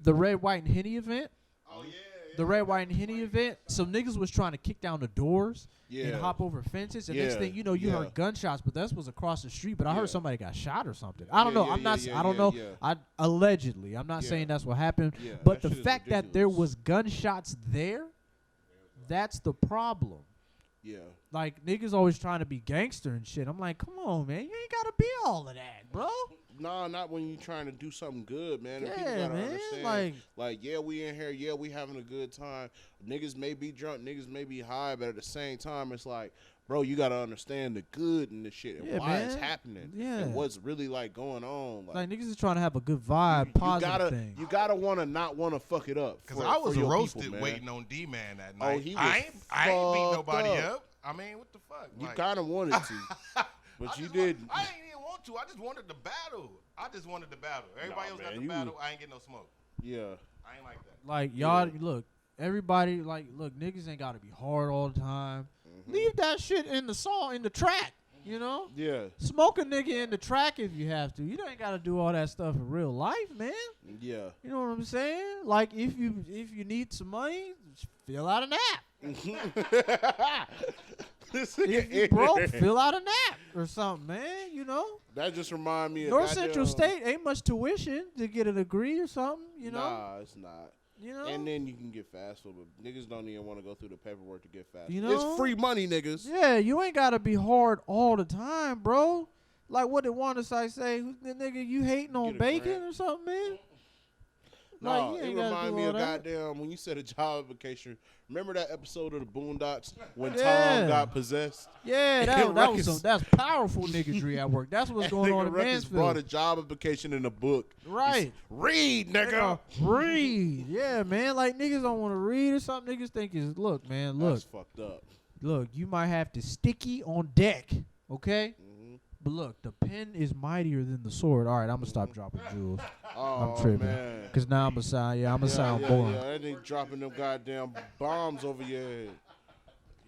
the red, white and Henny event. Oh yeah. The red, white, and Henny event, some niggas was trying to kick down the doors and Yeah. hop over fences. And next Yeah, thing you know, you yeah. heard gunshots, but that was across the street. But I Yeah. heard somebody got shot or something. I don't know. Yeah, I'm not. yeah, I don't yeah, know. yeah. Allegedly, I'm not Yeah. saying that's what happened. Yeah, but that the shit is fact that there ridiculous. was gunshots there, that's the problem. Yeah. Like niggas always trying to be gangster and shit. I'm like, come on, man, you ain't gotta be all of that, bro. Nah, not when you trying to do something good, man. And people Yeah, gotta man. understand. Like, yeah, we in here. Yeah, we having a good time. Niggas may be drunk. Niggas may be high. But at the same time, it's like, bro, you gotta understand the good in this shit and Yeah, why it's man. happening. Yeah. And what's really like going on. Like niggas is trying to have a good vibe, positive thing. You gotta wanna not wanna fuck it up. Cause for- I was for your roasted people, man. waiting on D-Man that night. He was I ain't beat nobody fucked up. I mean, what the fuck? You Like, kind of wanted to, but you didn't. I ain't even want to. I just wanted the battle. Everybody else got man, the you- battle. I ain't get no smoke. Yeah. I ain't like that. Like y'all, look, everybody, like, look, niggas ain't gotta be hard all the time. Leave that shit in the song, in the track. You know, Yeah. smoke a nigga in the track if you have to. You ain't gotta do all that stuff in real life, man. Yeah. You know what I'm saying? Like if you need some money, just fill out an app. If you broke, fill out an app or something, man. You know, That just remind me of North goddamn- Central State ain't much tuition to get a degree or something. You know, Nah, it's not. you know. And then you can get fast food, but niggas don't even want to go through the paperwork to get fast You food. know? It's free money, niggas. Yeah, you ain't gotta be hard all the time, bro. Like what did Wanda say? Who's the nigga you hating on Get a bacon grant. or something, man? No, Like, you it ain't gotta remind do me all of that. goddamn when you said a job application. Remember that episode of the Boondocks when Yeah. Tom got possessed? Yeah, And Ruckus- that's powerful niggatry at work. That's what's going on in Ruckus brought a Mansfield. job application in a book. Right. Read, nigga. Read. Yeah, man. Like niggas don't want to read or something. Niggas think is look, man, look. That's fucked up. Look, you might have to sticky on deck. Okay? Mm-hmm. But look, the pen is mightier than the sword. All right, I'm gonna stop dropping jewels. Oh, I'm tripping. man. Cause now I'm gonna sound boring. Yeah, that nigga dropping them goddamn bombs over your head.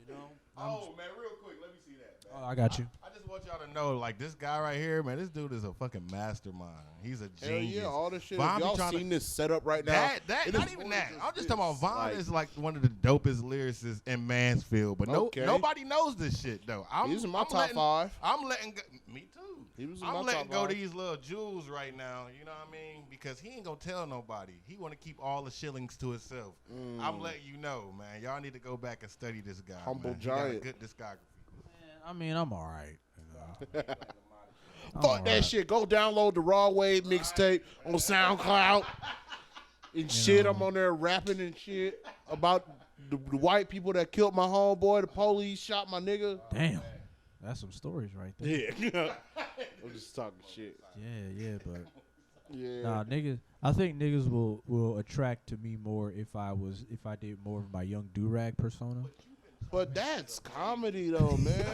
You know? Oh man, real quick, let me see that. Man. Oh, I got you. I just want y'all to know, like, this guy right here, man, this dude is a fucking mastermind. He's a Hell genius. yeah, all this shit. Von If y'all be trying seen this setup right now, that it not is even more that. than I'm just this. talking about Von Like, is like one of the dopest lyricists in Mansfield, but Okay. nobody knows this shit though. He's in my top letting, 5. I'm letting go. Me too. He was in I'm my letting top go 5. these little jewels right now. You know what I mean? Because he ain't gonna tell nobody. He want to keep all the shillings to himself. I'm letting you know, man. Y'all need to go back and study this guy. Humble man. giant. He got a good discography. Man, I mean, I'm all right. You know. I'm Fuck that alright. shit. Go download the Raw Wade mixtape on SoundCloud and shit. know. I'm on there rapping and shit about the white people that killed my homeboy. The police shot my nigga. Damn. That's some stories right there. Yeah. I'm just talking shit. Yeah, but Yeah. nah, niggas. I think niggas will attract to me more if I did more of my Young Durag persona. But that's comedy though, man. You've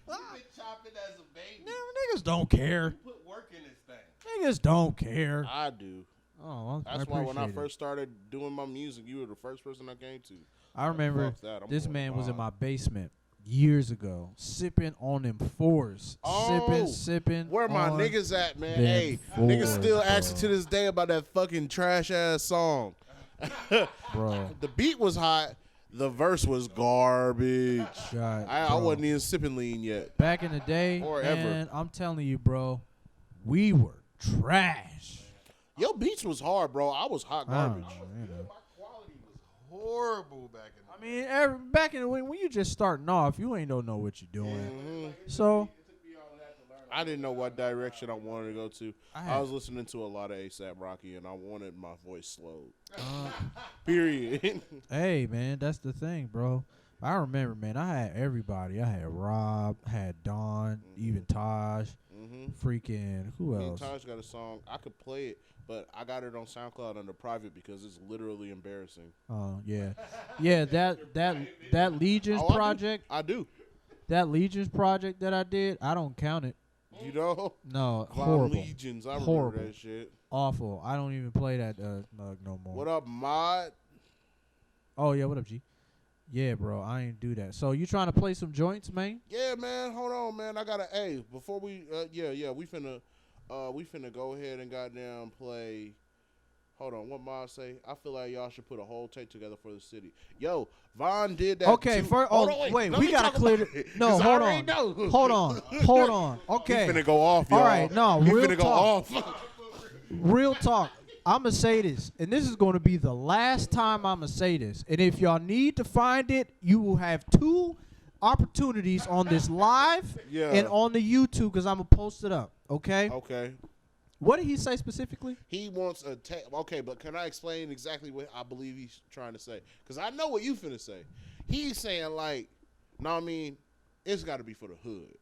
been chopping as a baby. Niggas don't care. Put work in this thing. Niggas don't care. I do. Oh, That's why when I appreciate it. first started doing my music, you were the first person I came to. I remember Fuck that, I'm this going man was in live. my basement years ago, sipping on them 4s. Oh, sipping. Where my on niggas at, man? them Hey, niggas 4s, still asking bro. to this day about that fucking trash ass song. Bro. The beat was hot. The verse was garbage. God, I bro. wasn't even sipping lean yet. Back in the day, Or ever. man, I'm telling you, bro, we were trash. Your beats was hard, bro. I was hot garbage. You know. My quality was horrible back in the I mean, back in the when you just starting off, you ain't don't know what you're doing. Mhm. So I didn't know what direction I wanted to go to. I I had- was listening to a lot of ASAP Rocky, and I wanted my voice slowed. uh, Period. hey, man, that's the thing, bro. I remember, man, I had everybody. I had Rob, I had Don, even Taj, freaking who Me and else? Taj got a song. I could play it, but I got it on SoundCloud under private because it's literally embarrassing. Oh yeah, yeah. That Legions Oh, I do. project, I do. that Legions project that I did, I don't count it. You know? No, Von horrible, Legions. I remember Horrible. that shit. awful. I don't even play that mug no more. What up, Mod? Oh yeah, what up, G? Yeah, bro, I ain't do that. So you trying to play some joints, man? Yeah, man. Hold on, man. I got a before we we finna go ahead and goddamn play. Hold on, what Mod say? I feel like y'all should put a whole tape together for the city. Yo, Von did that. Okay, too. first, Hold oh on, wait, let we me gotta talk clear about it. it, No, 'cause I hold already on, know. hold on. He Okay, finna go off, y'all. all right, no, He real finna go talk. off. Real talk. I'm going to say this, and this is going to be the last time I'm going to say this. And if y'all need to find it, you will have 2 opportunities on this live Yeah. and on the YouTube because I'm going to post it up, okay? Okay. What did he say specifically? He wants a tape. Okay, but can I explain exactly what I believe he's trying to say? Because I know what you finna say. He's saying, like, no, I mean, it's got to be for the hood.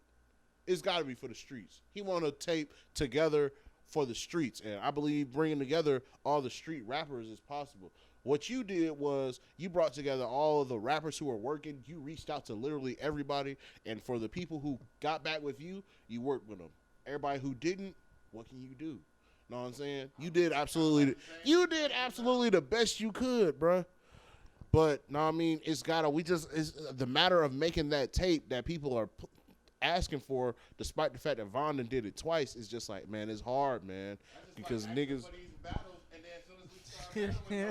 It's got to be for the streets. He want a tape together for the streets. And I believe bringing together all the street rappers is possible. What you did was you brought together all of the rappers who are working. You reached out to literally everybody. And for the people who got back with you, you worked with them. Everybody who didn't, what can you do? Know what I'm saying? You did absolutely the best you could, bruh. But no, I mean, it's the matter of making that tape that people are asking for, despite the fact that VaunDoom did it twice. Is just like, man, it's hard, man, because niggas,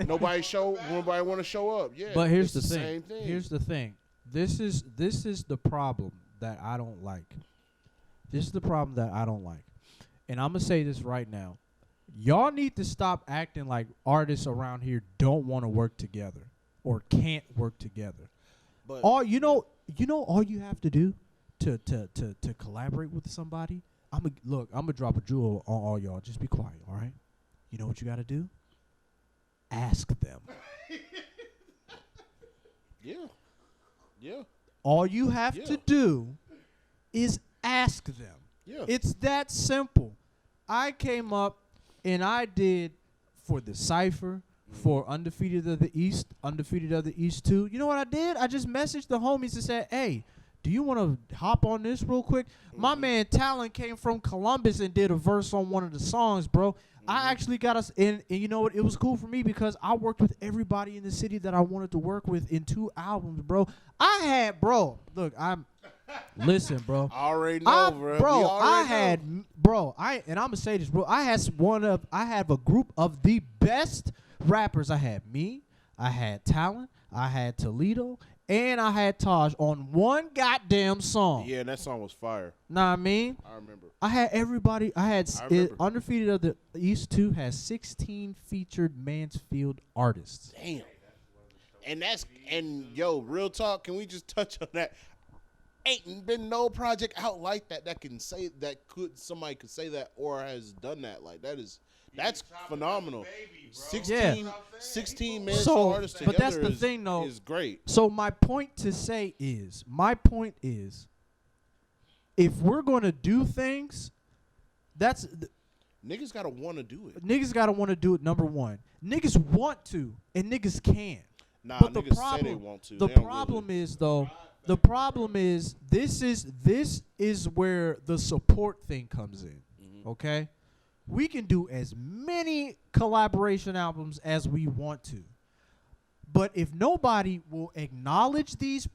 nobody want to show up. Yeah, But here's it's the thing. same thing. Here's the thing. This is the problem that I don't like. This is the problem that I don't like. And I'm going to say this right now. Y'all need to stop acting like artists around here don't want to work together or can't work together. But All all you have to do to collaborate with somebody. I'm gonna drop a jewel on all y'all. Just be quiet, all right? You know what you got to do? Ask them. yeah, All you have Yeah. to do is ask them. yeah. It's that simple. I came up and I did for the Cypher, for Undefeated of the East 2. You know what I did? I just messaged the homies and said, hey, do you want to hop on this real quick? My man Talon came from Columbus and did a verse on one of the songs, bro. I actually got us in, and you know what? It was cool for me because I worked with everybody in the city that I wanted to work with in 2 albums, bro. Look, Listen, bro. I already know, bro. I'm gonna say this, bro. I have a group of the best rappers. I had Talent, I had Toledo, and I had Taj on one goddamn song. Yeah, and that song was fire. Know what I mean? I remember. I had everybody. remember. Undefeated of the East 2 has 16 featured Mansfield artists. Damn. And yo, real talk, can we just touch on that? Ain't been no project out like that somebody could say that or has done that. Like that's phenomenal. 16 Mansfield artists together. But that's the thing, though. Is great. So my point is, if we're gonna do things, Niggas gotta want to do it. Niggas gotta want to do it. Number one, niggas want to, and niggas can. Nah, but niggas say they want to. The problem is though. The problem is this is where the support thing comes in. Mm-hmm. Okay, we can do as many collaboration albums as we want to, but if nobody will acknowledge these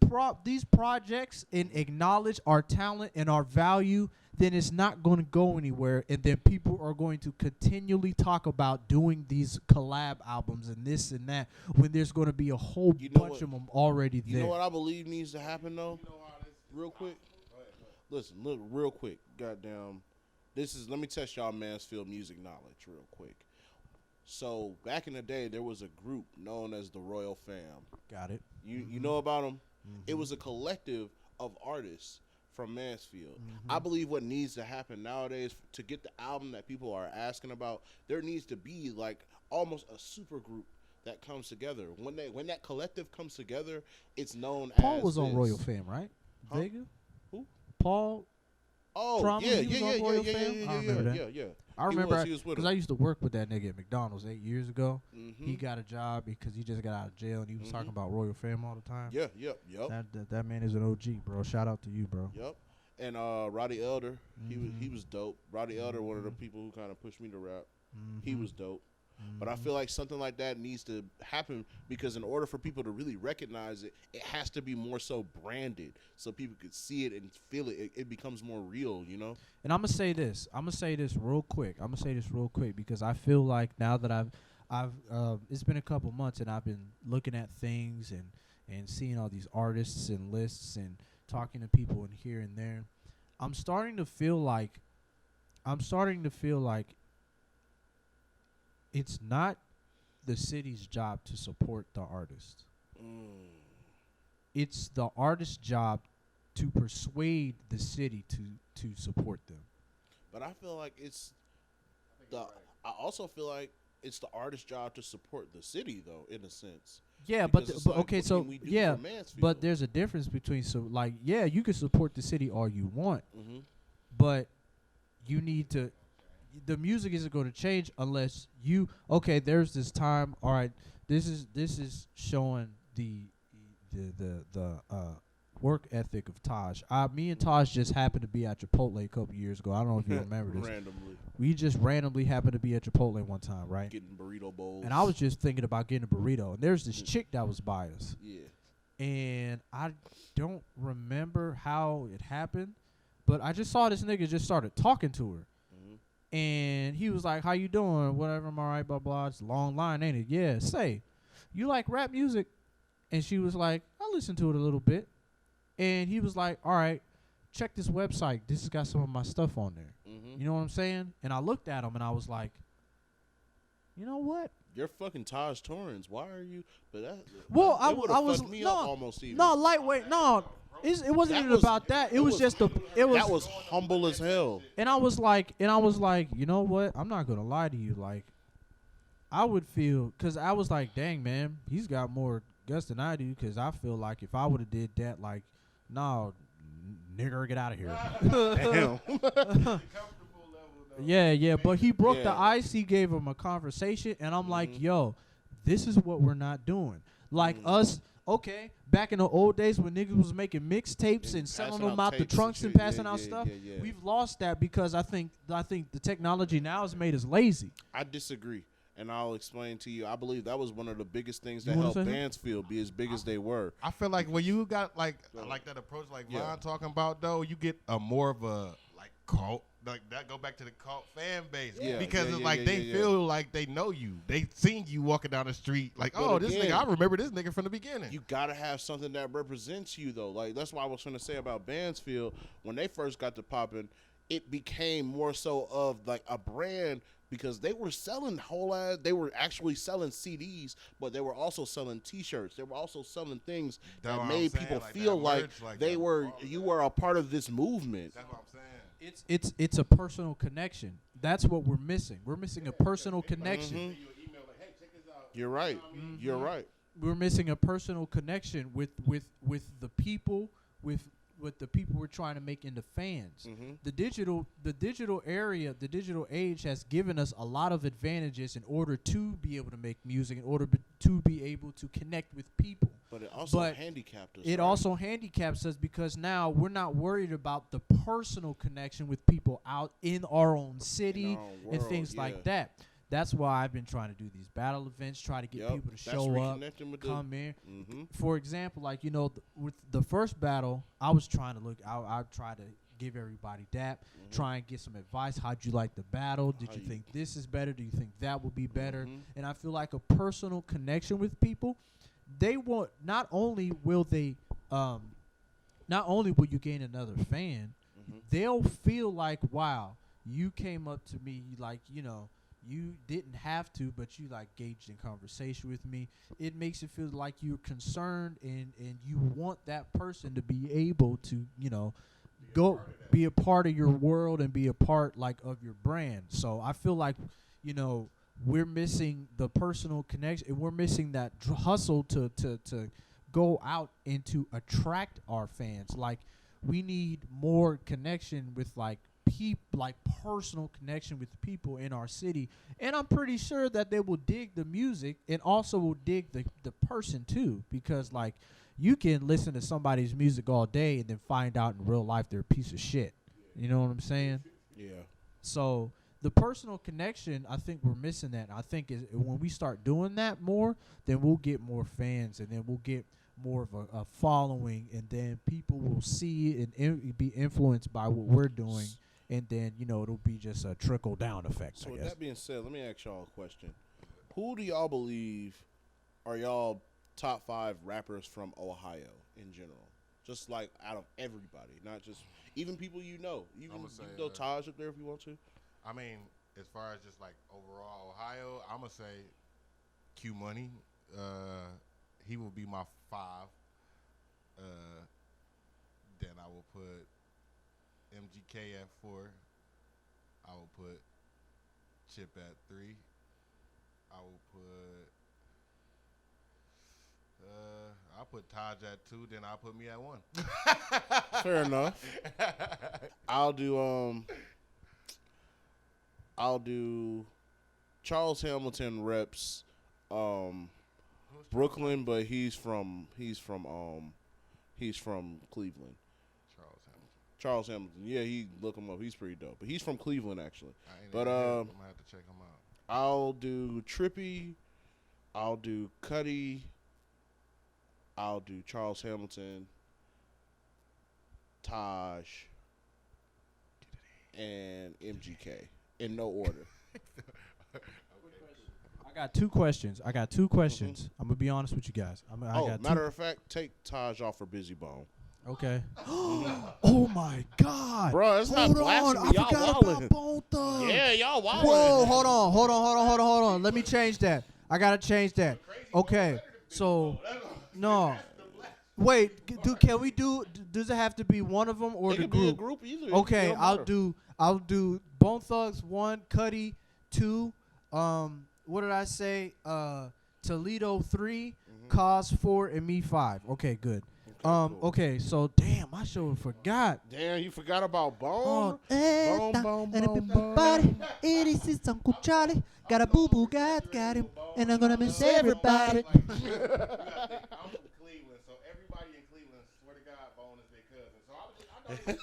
projects and acknowledge our talent and our value, then it's not going to go anywhere, and then people are going to continually talk about doing these collab albums and this and that when there's going to be a whole bunch of them already there. You know what I believe needs to happen, though? Real quick. Listen, look, real quick. Goddamn. Let me test y'all Mansfield music knowledge real quick. So, back in the day, there was a group known as the Royal Fam. Got it. You know about them? Mm-hmm. It was a collective of artists from Mansfield. Mm-hmm. I believe what needs to happen nowadays to get the album that people are asking about, there needs to be like almost a super group that comes together. When that collective comes together, it's known Paul as was on this. Royal Fam, right? Huh? Vega? Who? Paul. Oh, Trauma, yeah. I remember he was with because him. I used to work with that nigga at McDonald's 8 years ago. Mm-hmm. He got a job because he just got out of jail and he was talking about Royal Fam all the time. Yep. That man is an OG, bro. Shout out to you, bro. Yep. And Roddy Elder, Mm-hmm. he was dope. Roddy Elder, one of the people who kind of pushed me to rap. Mm-hmm. He was dope. But I feel like something like that needs to happen because in order for people to really recognize it, it has to be more so branded so people could see it and feel it. It becomes more real, you know? And I'm going to say this. Real quick because I feel like now that I've it's been a couple months and I've been looking at things and seeing all these artists and lists and talking to people and here and there. I'm starting to feel like it's not the city's job to support the artist. It's the artist's job to persuade the city to support them. But I feel like I also feel like it's the artist's job to support the city, though, in a sense. Yeah, but like, okay, so yeah, but there's a difference between you can support the city all you want, but you need to. The music isn't going to change unless there's this time. All right, this is showing the work ethic of Taj. Me and Taj just happened to be at Chipotle a couple years ago. I don't know if you remember this. Randomly. We just randomly happened to be at Chipotle one time, right? Getting burrito bowls. And I was just thinking about getting a burrito. And there's this chick that was by us. Yeah. And I don't remember how it happened, but I just saw this nigga just started talking to her. And he was like, how you doing? Whatever, I'm all right, blah, blah. It's a long line, ain't it? Yeah, say, you like rap music? And she was like, I listen to it a little bit. And he was like, all right, check this website. This has got some of my stuff on there. You know what I'm saying? And I looked at him and I was like, you know what? You're fucking Taj Torrance. Why are you? But that. Well, I was fucked me up almost even. No, lightweight. No, it wasn't even about that. It was just that was humble as hell. And I was like, you know what? I'm not gonna lie to you. Like, I would feel, cause I was like, dang man, he's got more guts than I do. Cause I feel like if I would have did that, like, no, nigger, get out of here. Damn. Yeah, but he broke the ice. He gave him a conversation, and I'm like, yo, this is what we're not doing. Like us, okay, back in the old days when niggas was making mixtapes and selling them out the trunks and passing out stuff, we've lost that because I think the technology now has made us lazy. I disagree. And I'll explain to you. I believe that was one of the biggest things that You wanna helped say Mansfield be as big as they were. I feel like when you got like that approach, like Von talking about though, you get a more of a like cult. Like that go back to the cult fan base because it's like they feel like they know you. They seen you walking down the street like, But oh, again, this nigga, I remember this nigga from the beginning. You gotta have something that represents you though. Like that's why I was trying to say about Mansfield when they first got to popping, it became more so of like a brand because they were selling they were actually selling CDs, but they were also selling T-shirts. They were also selling things that made people feel like they were you were a part of this movement. That's what I'm saying. It's a personal connection. That's what we're missing. We're missing a personal connection. You're right. You're right. We're missing a personal connection with the people, with the people we're trying to make into fans. The digital age has given us a lot of advantages in order to be able to make music, in order to be able to connect with people. But it also handicapped us. It also handicaps us because now we're not worried about the personal connection with people out in our own city and things like that. That's why I've been trying to do these battle events, try to get people to show up, come in. For example, like, with the first battle, I was trying to I tried to give everybody that, try and get some advice. How'd you like the battle? Did you think this is better? Do you think that would be better? And I feel like a personal connection with people, they want, not only will you gain another fan, they'll feel like, wow, you came up to me, like, you didn't have to, but you like engaged in conversation with me. It makes it feel like you're concerned and you want that person to be able to, be a part of your world and be a part like of your brand. So I feel like, we're missing the personal connection and we're missing that hustle to go out and to attract our fans. Like we need more connection with personal connection with people in our city, and I'm pretty sure that they will dig the music and also will dig the person too, because like you can listen to somebody's music all day and then find out in real life they're a piece of shit. You know what I'm saying? Yeah. So the personal connection, I think we're missing that. And I think when we start doing that more, then we'll get more fans, and then we'll get more of a following, and then people will see and be influenced by what we're doing. And then, it'll be just a trickle-down effect, So I with guess. that being said, let me ask y'all a question. Who do y'all believe are y'all top 5 rappers from Ohio in general? Just like out of everybody, not just even people you know. You can throw Taj up there if you want to. I mean, as far as just like overall Ohio, I'm going to say Q Money. He will be my 5. Then I will put MGK at 4. I will put Chip at 3. I will put I'll put Taj at 2, then I'll put me at 1. Fair enough. I'll do Charles Hamilton reps Brooklyn, but he's from Cleveland. Charles Hamilton. Yeah, look him up. He's pretty dope. But he's from Cleveland actually. But I'm gonna have to check him out. I'll do Trippy. I'll do Cuddy. I'll do Charles Hamilton, Taj, and MGK in no order. I got 2 questions. I'm gonna be honest with you guys. Matter of fact, take Taj off for Busy Bone. Okay. Oh my God, bro, it's not blasphemy. I y'all forgot wildin'. about Bone Thugs. Yeah, y'all wildin'. Whoa, hold on. Let me change that. I gotta change that. Okay, so no. Wait, can we do? Does it have to be one of them or It the could group? be a group either. Okay, I'll do Bone Thugs 1, Cuddy 2. What did I say? Toledo 3, Cause 4, and me 5. Okay, good. Cool. Okay, so damn, I sure forgot. Damn, you forgot about Bone? Bone. It is Uncle Charlie. Got a boo-boo, got him. And I'm gonna miss everybody. I'm from Cleveland, so everybody in Cleveland, swear to God, Bone is their cousin. So I don't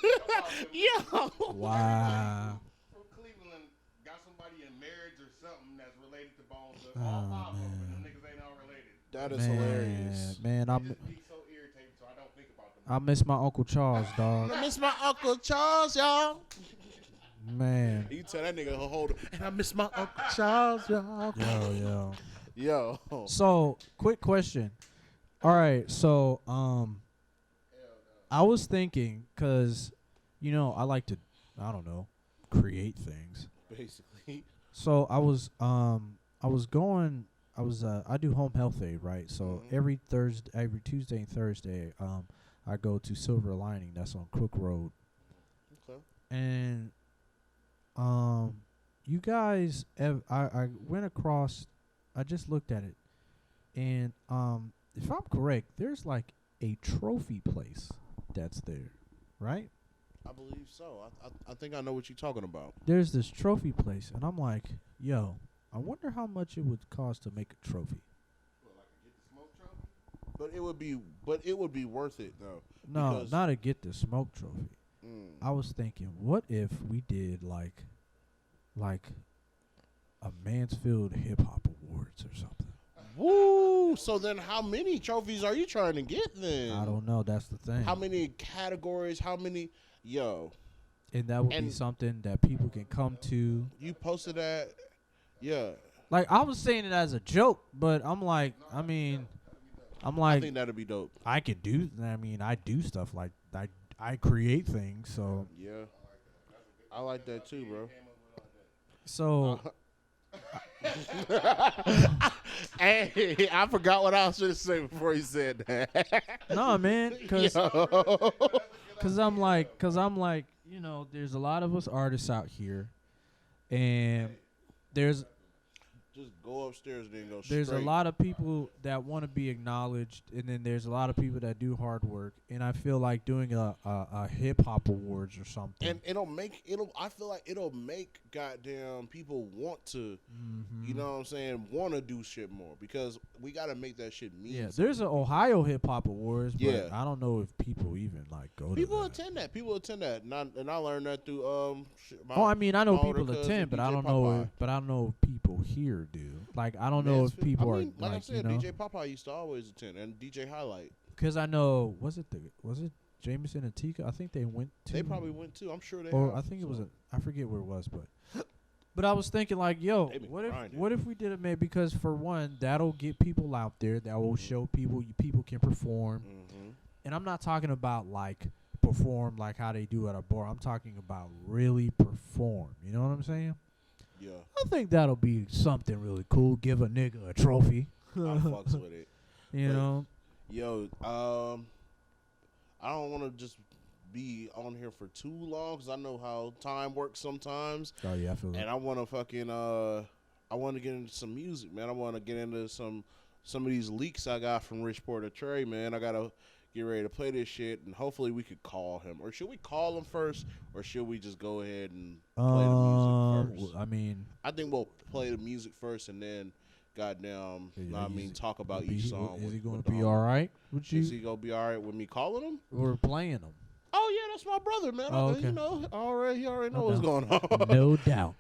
Yeah. Wow. from Cleveland got somebody in marriage or something that's related to Bone papa, but man. them niggas ain't all related. That is hilarious. Man, They just be so irritating, so I don't think about them. I miss my Uncle Charles, dog. I miss my Uncle Charles, y'all. Man. You tell that nigga hold it. And I miss my Uncle Charles, y'all. Yo. Yo. So, quick question. All right, so I was thinking, cause I like to, I don't know, create things. Basically. So I do home health aid, right? So every Tuesday and Thursday, I go to Silver Lining. That's on Cook Road. Okay. And you guys, I went across. I just looked at it, and if I'm correct, there's like a trophy place that's there, right? I believe so. I think I know what you're talking about. There's this trophy place, and I'm like, yo, I wonder how much it would cost to make a trophy. What, like a Get the Smoke trophy? But it would be worth it though. No, not to get the smoke trophy. I was thinking, what if we did like a Mansfield Hip Hop Awards or something? Woo! So then, how many trophies are you trying to get then? I don't know. That's the thing. How many categories? How many? Yo. And that would be something that people can come to. You posted that? Yeah. Like, I was saying it as a joke, but I'm like, I think that'd be dope. I could do. I do stuff like I create things. So yeah, I like that too, bro. So. Hey, I forgot what I was going to say before he said that. No, man, because I'm like, there's a lot of us artists out here, and there's just go upstairs and then go straight. There's a lot of people that want to be acknowledged, and then there's a lot of people that do hard work, and I feel like doing a hip hop awards or something. And I feel like it'll make goddamn people want to, you know what I'm saying, want to do shit more, because we got to make that shit mean. Yeah, there's an Ohio hip hop awards, but yeah. I don't know if people even like go people to that. attend that. People attend that, and I learned that through I know people attend, but I don't know if people here do. Like, I don't know if people are like I said, DJ Popeye used to always attend, and DJ Highlight. Because I know, was it Jameson and Tika? I think they went to. They probably went too. I'm sure they. Or I think it was I forget where it was, but I was thinking like, yo, what if we did it, man? Because for one, that'll get people out there. That will show people can perform. And I'm not talking about like perform like how they do at a bar. I'm talking about really perform. You know what I'm saying? Yeah. I think that'll be something really cool. Give a nigga a trophy. I fucks with it. You know? Yo, I don't want to just be on here for too long, because I know how time works sometimes. Oh, yeah, I feel that. And I want to fucking, I want to get into some music, man. I want to get into some of these leaks I got from Rich Porter Trey, man. I got to get ready to play this shit, and hopefully we could call him. Or should we call him first, or should we just go ahead and play the music first? I think we'll play the music first, and then goddamn, talk about each song. Is he going to be all right with you? Is he going to be all right with me calling him? We're playing him. Oh, yeah, that's my brother, man. Oh, okay. He already know what's going on. No doubt.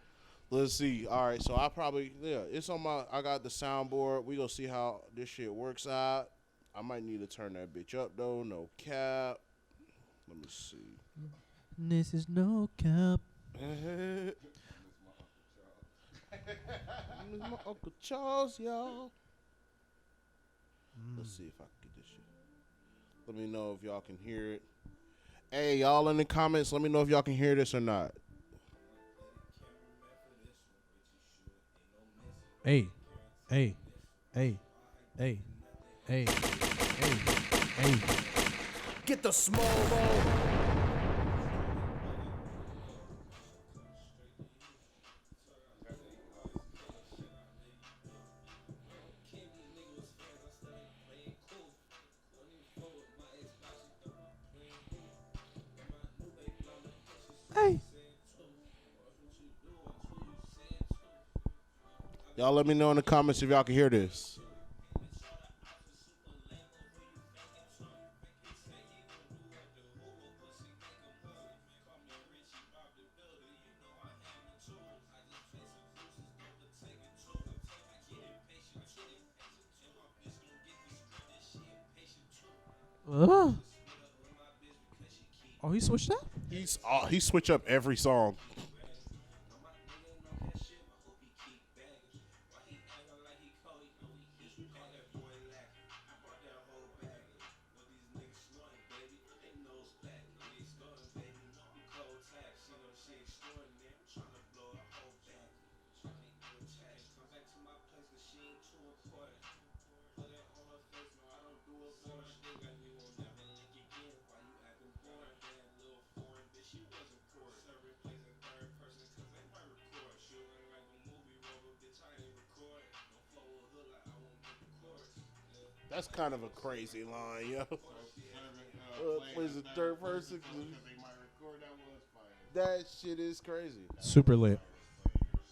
Let's see. All right, so it's on I got the soundboard. We gonna see how this shit works out. I might need to turn that bitch up, though. No cap. Let me see. This is no cap. This is my Uncle Charles, y'all. Let's see if I can get this shit. Let me know if y'all can hear it. Hey, y'all in the comments, let me know if y'all can hear this or not. Hey. Get the small ball. Hey. Y'all let me know in the comments if y'all can hear this. Oh, he switched up? He switch up every song. That's kind of a crazy line, yo. Plays a third person. Because they might record, that was fire. That shit is crazy. Super lit. I ain't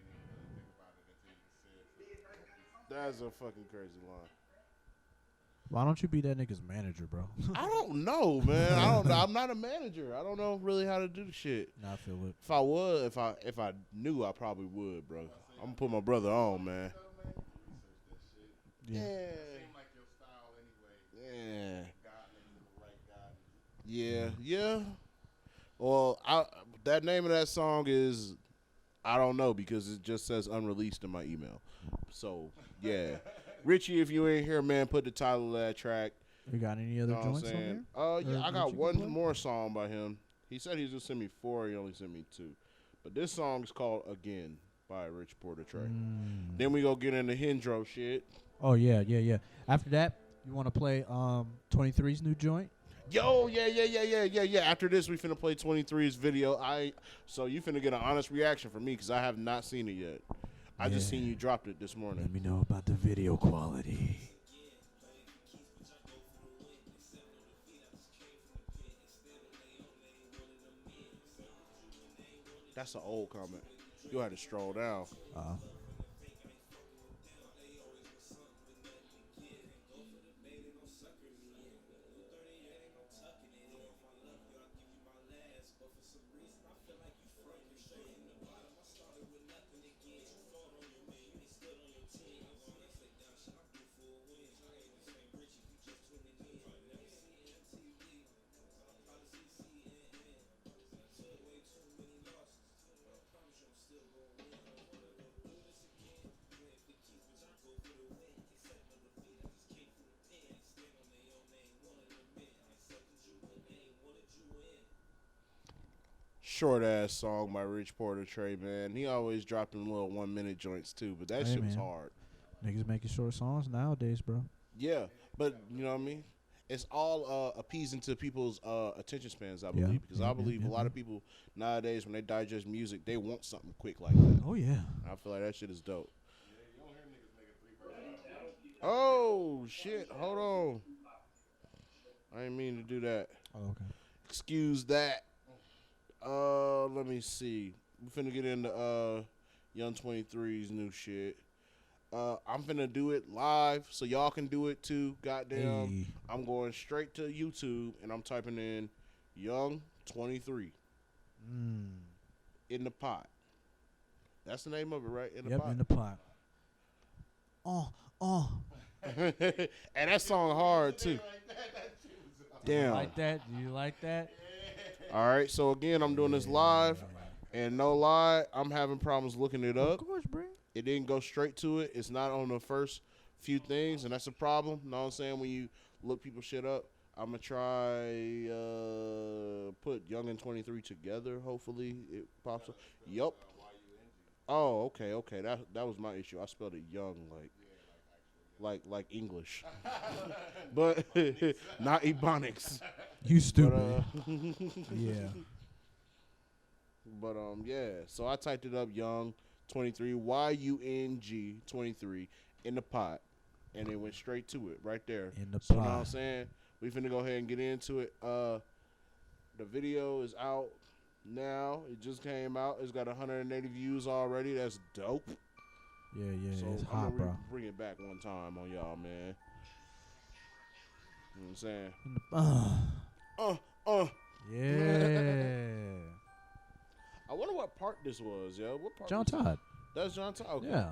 even really think about it until you said something. That's a fucking crazy line. Why don't you be that nigga's manager, bro? I don't know, man. I'm not a manager. I don't know really how to do the shit. Nah, I feel it. If I was, if I knew, I probably would, bro. I'm gonna put my brother on, man. Yeah. Seem like your style anyway. Yeah. Yeah. Well, that name of that song is, I don't know, because it just says unreleased in my email. So, yeah. Richie, if you ain't here, man, put the title of that track. You got any other Know what I'm joints on saying? there? Yeah, I Or got that you one can play? more song by him. He said he's gonna send me 4. He only sent me 2. But this song is called Again by Rich Porter Trey. Then we go get into Hendro shit. Oh, yeah. After that, you want to play 23's new joint? Yo, yeah. After this, we finna play 23's video. So you finna get an honest reaction from me because I have not seen it yet. I just seen you dropped it this morning. Let me know about the video quality. That's an old comment. You'll have to stroll down. Short ass song by Rich Porter Trey, man. He always dropped them little 1-minute joints too, but that Hey, shit was man. hard. Niggas making short songs nowadays, bro. Yeah, but you know what I mean? It's all appeasing to people's attention spans, I believe, because I believe a lot of people nowadays, when they digest music, they want something quick like that. Oh, yeah. I feel like that shit is dope. Oh, shit. Hold on. I didn't mean to do that. Oh, okay. Excuse that. Let me see. We finna get into Young 23's new shit. I'm finna do it live, so y'all can do it too. Goddamn. Hey. I'm going straight to YouTube and I'm typing in Young 23 in the pot. That's the name of it, right? In the pot. In the pot. And that song hard too. Damn. You like that? Do you like that? All right, so again, I'm doing this live, and no lie, I'm having problems looking it up. Of course, bro. It didn't go straight to it. It's not on the first few things, and that's a problem. Know what I'm saying? When you look people shit up, I'm going to try put Young and 23 together. Hopefully it pops up. Yup. Oh, okay. That was my issue. I spelled it young like English. But not Ebonics. You stupid. Yeah. But yeah. So I typed it up Young 23 YUNG 23 in the pot, and it went straight to it right there. In the so pot. Now I'm saying we finna go ahead and get into it. The video is out now. It just came out. It's got 180 views already. That's dope. Yeah, So it's I'm hot, gonna bro. bring it back one time on y'all, man. You know what I'm saying? Yeah. I wonder what part this was, yo. What part? John was Todd. That's John Todd. Okay. Yeah.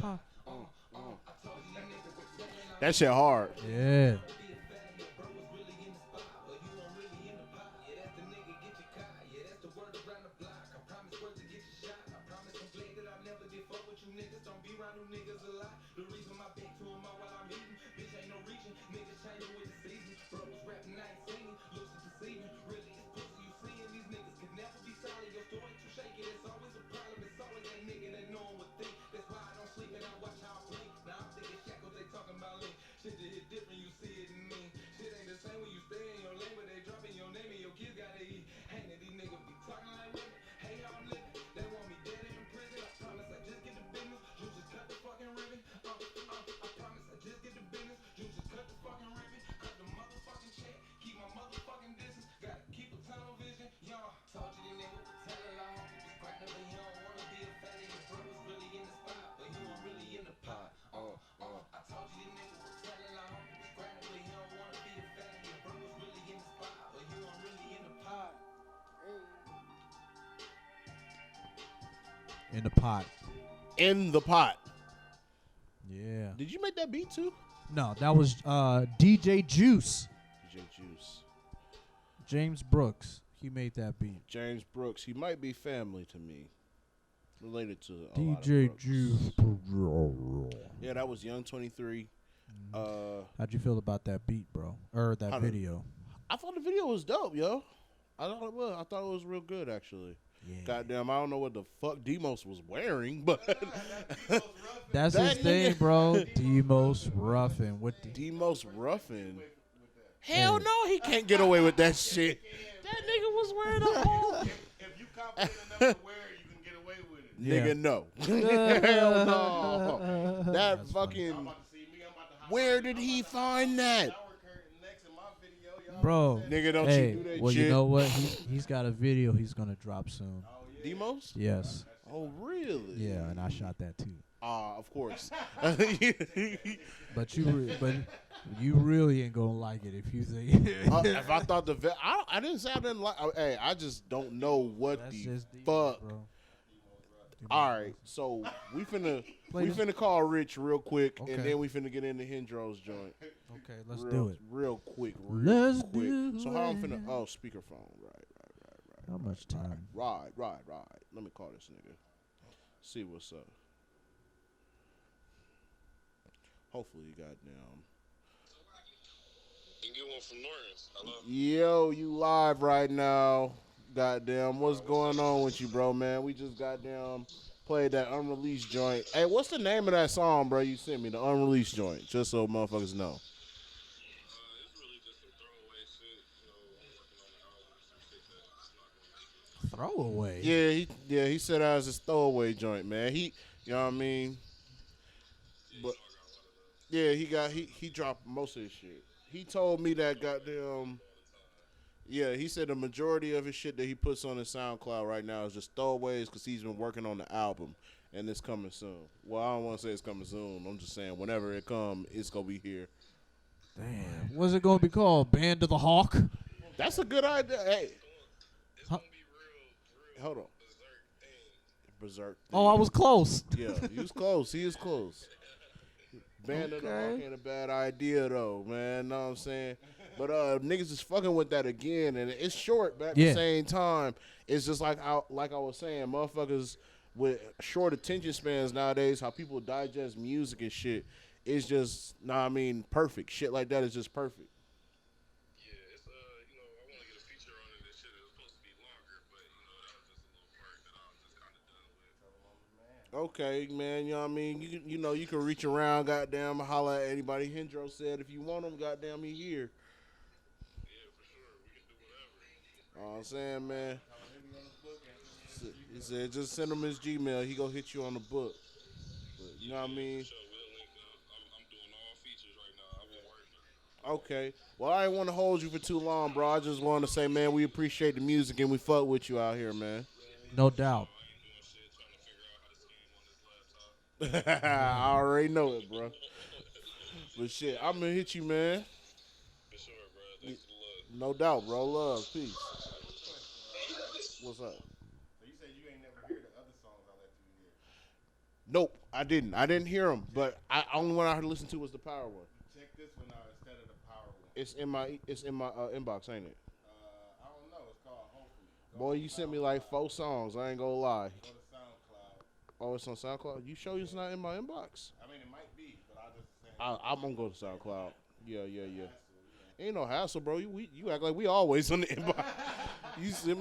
pot. That shit hard. Yeah. In the pot. In the pot. Yeah. Did you make that beat too? No, that was DJ Juice. DJ Juice. James Brooks. He made that beat. James Brooks. He might be family to me. Related to a DJ lot of Juice. Yeah, that was Young 23. How'd you feel about that beat, bro? Or that video? I thought the video was dope, yo. I thought it was real good, actually. Yeah. Goddamn, I don't know what the fuck Demos was wearing, but that's that his thing, nigga- bro. Demos ruffin with the Demos ruffin. Hell no, he can't get away with that shit. That nigga was wearing a whole. If you confident enough to wear it, you can get away with it. Yeah. Nigga, no. Hell no. That That's fucking. I'm about to see me. I'm about to hop Where on. did he find that? Shower curtain next in my video, y'all. bro. Nigga, don't Hey, you do that well, shit. you know what? He's got a video he's gonna drop soon. Demos? Yes. Oh, really? Yeah, and I shot that too. Of course. But you really ain't gonna like it if you think. If I thought I didn't say I didn't like. Hey, I just don't know what That's the just fuck. bro. All right, so we Play them. finna call Rich real quick, Okay. and then we finna get into Hendro's joint. Okay, let's real, do it. real quick. Let's quick. do So how I'm it. finna? Oh, speakerphone. Right. How much time? Right. Let me call this nigga. See what's up. Hopefully, goddamn. You can get one from Norris. Hello? Yo, you live right now. Goddamn, what's going on with you, bro, man? We just goddamn played that unreleased joint. Hey, what's the name of that song, bro? You sent me the unreleased joint, just so motherfuckers know. It's really just some throwaway shit. You know, working on the album, some shit that's not going to make it. Throwaway. He said that was his throwaway joint, man. You know what I mean? But yeah, he dropped most of his shit. He told me that goddamn. Yeah, he said the majority of his shit that he puts on his SoundCloud right now is just throwaways because he's been working on the album and it's coming soon. Well, I don't want to say it's coming soon. I'm just saying whenever it comes, it's gonna be here. Damn. What's it gonna be called? Band of the Hawk? That's a good idea. Hey, It's going to be real hold on. berserk thing. Berserk. Oh, I was close. Yeah, he was close. He is close. Band of the Hawk ain't a bad idea though, man. Know what I'm saying? But niggas is fucking with that again, and it's short, but at the same time, it's just like I was saying, motherfuckers with short attention spans nowadays, how people digest music and shit, it's just, perfect. Shit like that is just perfect. Yeah, it's, you know, I want to get a feature on it and shit. It was supposed to be longer, but, you know, that was just a little part that I was just kind of done with. Okay, man, you know what I mean? You can reach around, goddamn, holla at anybody. Hendro said if you want them, goddamn, he here. Yeah, for sure. We can do whatever. Know what I'm saying, man? He said just send him his Gmail. He gonna hit you on the book. But, you know what I mean? Sure, we'll link up. I'm doing all features right now. I've been working. Okay. Well, I didn't want to hold you for too long, bro. I just want to say, man, we appreciate the music and we fuck with you out here, man. No doubt. I ain't doing shit trying to figure out how to scheme on this laptop. I already know it, bro. But shit, I'm gonna hit you, man. For sure, bro. Thanks for the love. No doubt, bro. Love, peace. What's up? So you said you ain't never heard the other songs I let you hear. Nope, I didn't hear him, but I only one I listened to was the Power one. Check this one out instead of the power one. It's in my inbox, ain't it? I don't know. It's called Hopefully. Boy, you sent me like 4 songs. I ain't gonna lie. Go to SoundCloud. Oh, it's on SoundCloud. You sure it's not in my inbox? I mean, it might be, but I just saying. I'm gonna go to SoundCloud. Yeah. Ain't no hassle, bro. You act like we always on the inbox. You send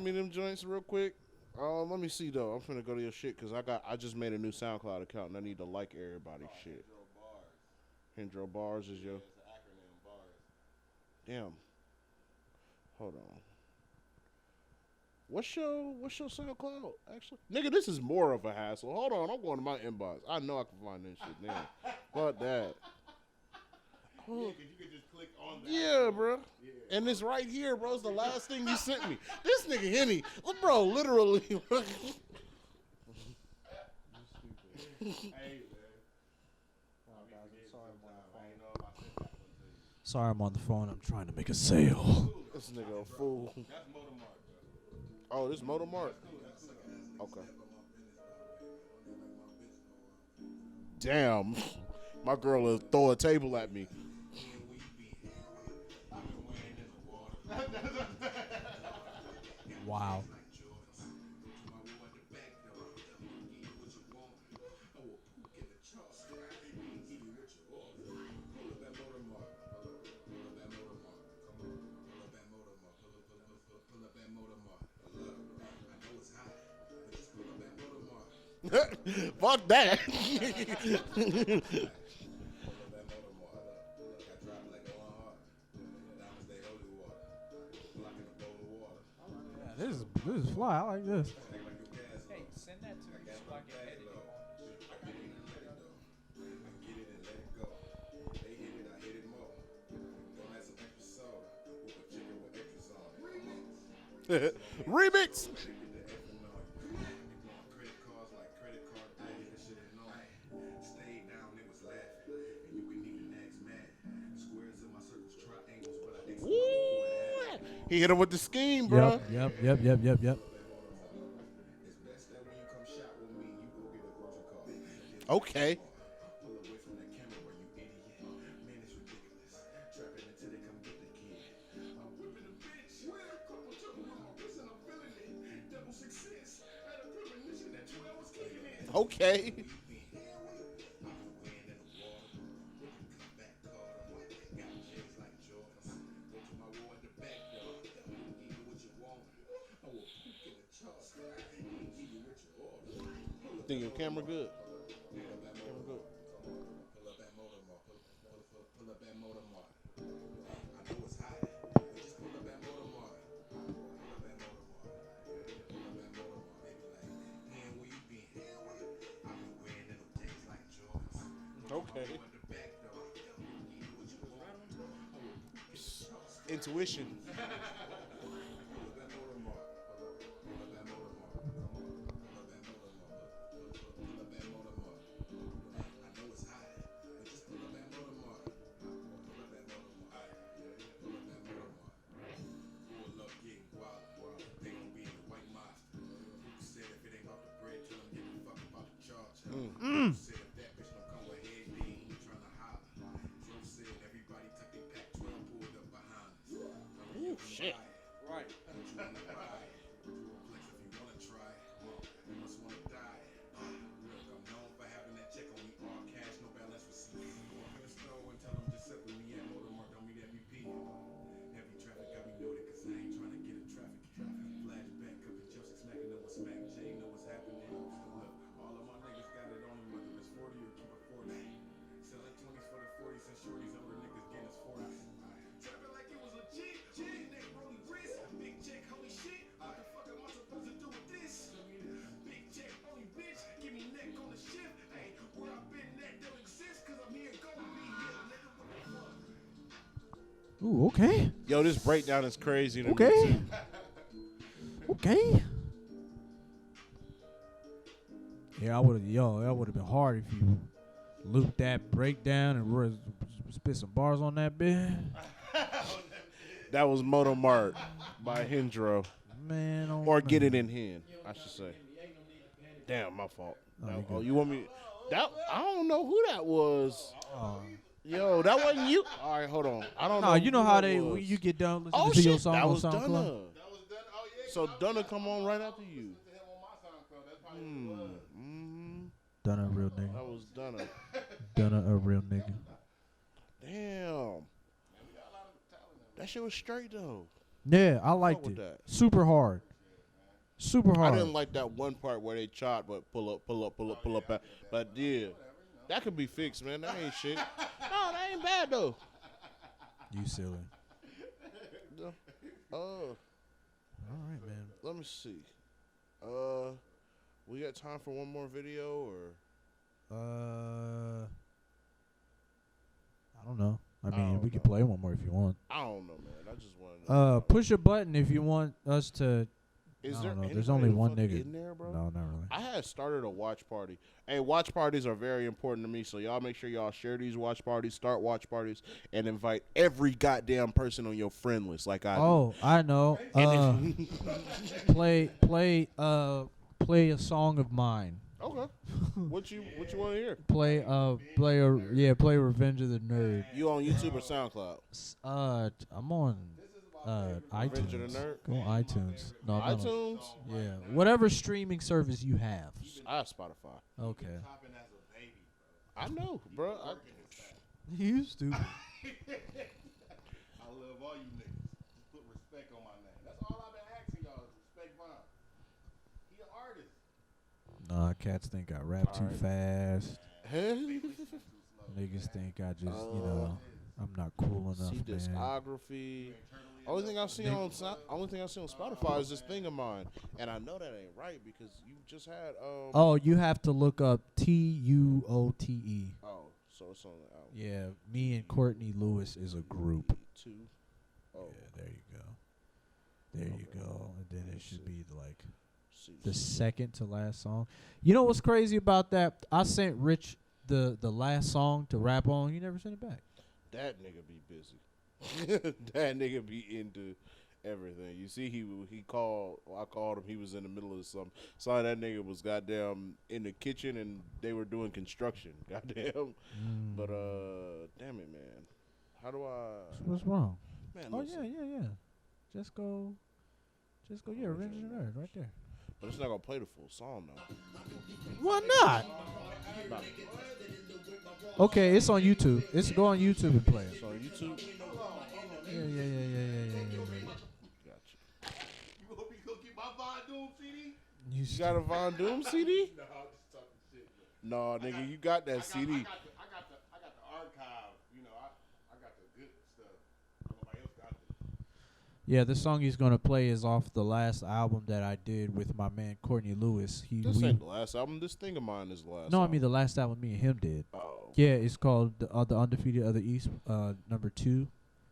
me them joints real quick. Let me see though. I'm finna go to your shit because I just made a new SoundCloud account and I need to like everybody's shit. Hendro Bars is your. It's an acronym, bars. Damn. Hold on. What's your SoundCloud actually? Nigga, this is more of a hassle. Hold on, I'm going to my inbox. I know I can find this shit now. Fuck that. Yeah, because you could just click on that. Yeah, bro. Yeah. And it's right here, bro. It's the last thing you sent me. This nigga Henny, bro, literally. Hey, man. Sorry, I'm on the phone. I'm trying to make a sale. This nigga a fool. That's Motormark, bro. Oh, this Motormark? Okay. Damn. My girl will throw a table at me. Wow. Fuck that. This is fly. I like this. Hey, send that to me so I can edit it. Remix. Woo! He hit him with the scheme, bro. Yep. Okay. Okay. Think your camera good? Camera good. Okay. Intuition. Ooh, shit. Right. Ooh, okay. Yo, this breakdown is crazy to me, Okay. too. Okay. Yeah, that would have been hard if you looped that breakdown and spit some bars on that bit. That was Moto Mart by Hendro. Man, oh Or man. Gett It In Henn, I should say. Damn, my fault. You want me? That I don't know who that was. Oh. Yo, that wasn't you. All right, hold on. I don't know. No, you know who how that they was. when you get done listening Oh to your shit, song that on was SoundCloud. Dunna. That was done. Oh yeah. So Dunna come on right after you. Listen to him on my SoundCloud. That's probably what it was. Dunna a real nigga. That was Dunna. Dunna a real nigga. Damn. Man, we got a lot of talent in That shit was straight though. Yeah, I liked with it. that. Super hard. Super hard. I didn't like that one part where they chopped, but pull up back. But yeah, that could be fixed, man. That ain't shit. No, that ain't bad though. You silly. All right, man. Let me see. We got time for one more video or? I don't know. I mean, don't we could know. play one more if you want. I don't know, man. I just want to know. Push a button if you want us to. Is I there don't know. anybody There's only the one fuck nigga in there, bro? No, not really. I had started a watch party. Hey, watch parties are very important to me, so y'all make sure y'all share these watch parties, start watch parties, and invite every goddamn person on your friend list like I do. Oh, I know. Play a song of mine. Okay. What you want to hear? Play Revenge of the Nerd. You on YouTube or SoundCloud? I'm on Revenge of iTunes. the Nerd? Go on iTunes. No, I'm not on- iTunes? Yeah, whatever streaming service you have. I have Spotify. Okay. Popping as a baby, bro. I know, bro. You stupid. I love all you niggas. Just put respect on my name. That's all I've been asking y'all is respect Von. He an artist. Nah, cats think I rap too fast. Niggas think I just, I'm not cool enough, See man. discography. Only thing I see on Spotify is this thing of mine, and I know that ain't right because you just had. Oh, you have to look up TUOTE. Oh, so it's on the album. Yeah, me and Courtney Lewis is a group. Two. Oh, Yeah, there you go. There you go. And then it should be like see. the second to last song. You know what's crazy about that? I sent Rich the last song to rap on. He never sent it back. That nigga be busy. That nigga be into everything. You see, he called. I called him. He was in the middle of something. Saw that nigga was goddamn in the kitchen and they were doing construction. Goddamn. But damn it, man. How do I? What's wrong? Man, Oh listen. yeah. Just go. Yeah, Revenge of the Nerd right there. But it's not gonna play the full song though. Why not? Okay, it's on YouTube. Go on YouTube and play it. It's on YouTube. Yeah. Gotcha. You hope you go get my VaunDoom CD? You got a VaunDoom CD? No, I'm just talking shit. Bro. No, nigga, you got that CD. I got the archive. You know, I got the good stuff. Nobody else got it. Yeah, the song he's gonna play is off the last album that I did with my man Courtney Lewis. This ain't the last album. This thing of mine is the last. No, I album. mean the last album me and him did. Oh. Yeah, it's called the Undefeated of the East, number 2.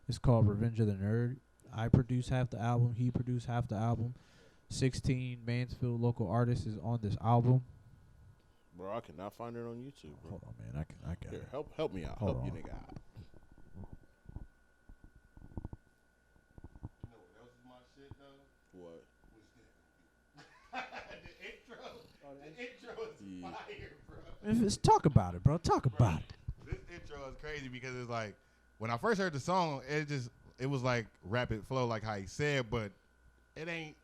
It's called Revenge of the Nerd. I produced half the album. He produced half the album. 16 Mansfield local artists is on this album. Bro, I cannot find it on YouTube, bro. Hold on, man. I got Here, it. help me out. Hold help on. you nigga out. You know what else is my shit though? What? The intro. The intro is fire, bro. If it's talk about it, bro. Talk about it. This intro is crazy because it's like when I first heard the song, it was like rapid flow, like how he said, but it ain't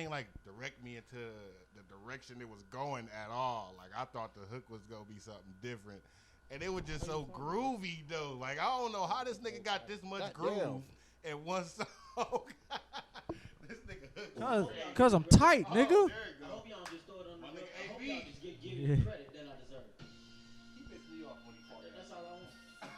like direct me into the direction it was going at all. Like I thought the hook was gonna be something different, and it was just so groovy though. Like I don't know how this nigga got this much groove in one song. This nigga hook. Cause I'm tight, nigga. There you I go. hope y'all just throw it on the My road. nigga I hope AB. y'all just give me the credit that I deserve. He pissed me off when he fought that. That's all I want.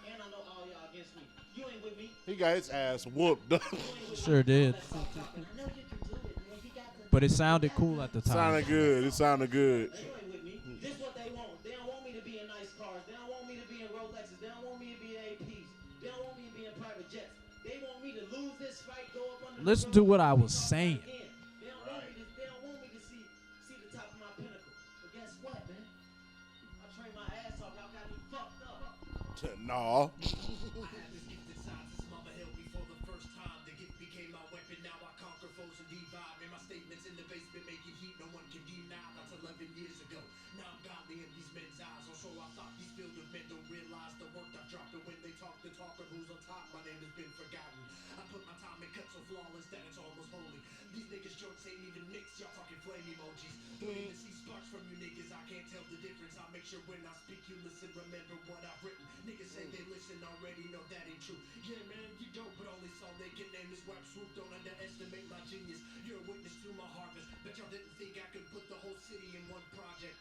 And I know all y'all against me. You ain't with me. He got his ass whooped. You ain't with Sure me. did. All that soft talking. I know you can do it, man. You got the But it sounded cool at the time. Sounded good. It sounded good. You ain't with me. This what they want. They don't want me to be in nice cars. They don't want me to be in Rolexes. They don't want me to be in APs. They don't want me to be in private jets. They want me to lose this fight, go up under Listen the to what I was saying. They don't want me to see the top of my pinnacle. But guess what, man? I trained my ass off. Y'all got me fucked up. Nah. I had this gifted side since mama held me for the first time. The gift became my weapon. Now I conquer foes and divide. Man, my statements in the basement making heat. No one can deny. That's 11 years ago. Now I'm godly in these men's eyes, or so I thought. These field of men don't realize the work I've dropped. And when they talk the talk of who's on top, my name has been forgotten. I put my time in cut so flawless that it's almost holy. These niggas joints ain't even mixed, y'all talking flame emojis. Don't even see sparks from you niggas, I can't tell the difference. I make sure when I speak you listen, remember what I've written. Niggas say they listen already, know that ain't true. Yeah man, you don't, but only song they can name is Rap Swoop. Don't underestimate my genius, you're a witness to my harvest. Bet y'all didn't think I could put the whole city in one project.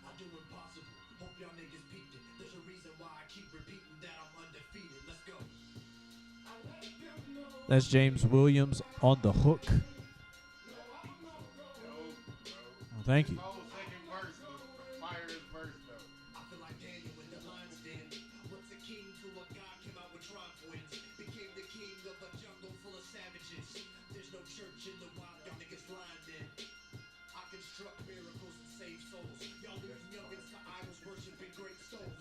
I do impossible, hope y'all niggas peeped it. There's a reason why I keep repeating that I'm undefeated. Let's go. That's James Williams on the hook. Oh, thank you. Whole second verse was the firest verse though. I feel like Daniel in the lion's den. Once a king to a god came out with Tron twins. Became the king of a jungle full of savages. There's no church in the wild, y'all niggas blind then. I construct miracles and save souls. Y'all losing youngins to idols worshiping great souls.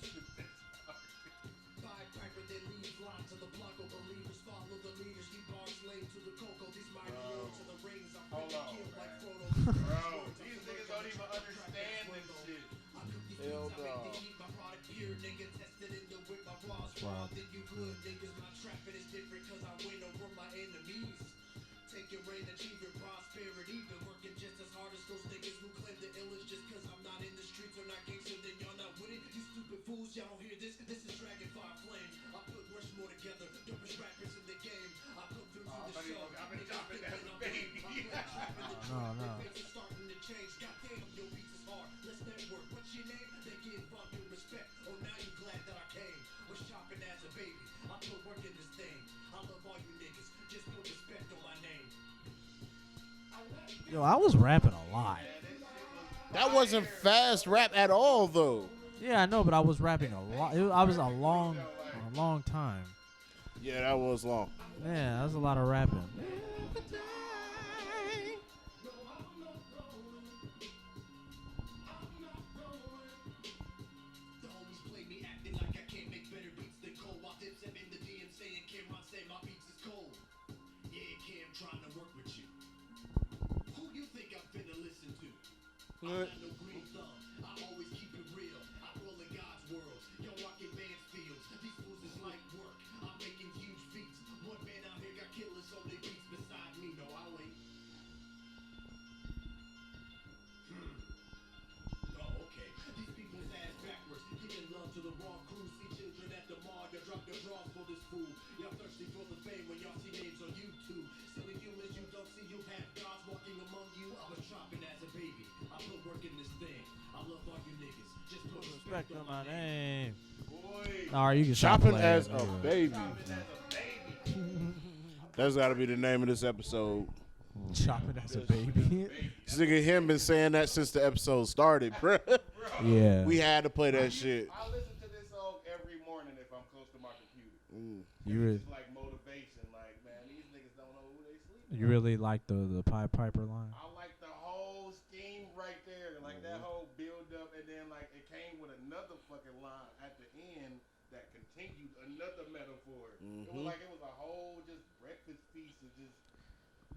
Five Piper, they leave lines to the Blanco believers. Follow the leaders, keep our slave to the cocoa. These mighty roads to the rings. I'm freaking killed like Frodo. Bro, these niggas don't even understand this shit. Hell no. Wow. Taking rain, achieving prosperity. Been working just as hard as those niggas who claim the illness just cause I'm not in the streets or not gangster, then y'all not with it. You stupid fools, y'all don't hear this. This is Dragonfire Flame. I put Rushmore together, dopest rappers in the game. I put through to the show. I'm gonna drop it as a baby. No. It's starting to change. Goddamn, your beats is hard. Let's network. What's your name? They give VaunDoom respect. Oh, now you glad that I came. Was shopping as a baby. I put work in this thing. I love all you niggas. Just put respect on my name. Yo, I was rapping a lot. That wasn't fast rap at all, though. Yeah, I know, but I was rapping a lot. I was a long time. Yeah, that was long. Yeah, that was a lot of rapping. The homies play me acting like I can't make better beats than Cole. While Dips am in the DM saying Cameron say my beats is cold. Yeah, Cam trying to work with you. Who you think I'm finna listen to? I'm not no green thumb. I always keep it real. I roll in God's world. Y'all rockin' Mansfields. These fools is like work. I'm making huge beats. One man out here got killers on their beats beside me. No, I wait. Oh, okay. These people's ass backwards. Giving love to the wrong crew. See children at the mall. Y'all drop your draws for this fool. Y'all thirsty for the fame when y'all see names on YouTube. Silly humans you don't see. You have gods walking among you. I was shopping as a baby. I put work in this thing. I love all you niggas. Just put Respect on my name. Boy. All right, you can stop Shopping playing. as a baby. That's got to be the name of this episode. Shopping as a baby. This nigga him been saying that since the episode started, bruh. Yeah. We had to play that shit. I listen to this song every morning if I'm close to my computer. You really, It's like motivation. Like, man, these niggas don't know who they sleep. you really like the Pied Piper line? I like the whole scheme right there. Like that whole build up, and then like it came with another fucking line at the end that continued another metaphor. It was like it was a whole just breakfast feast of just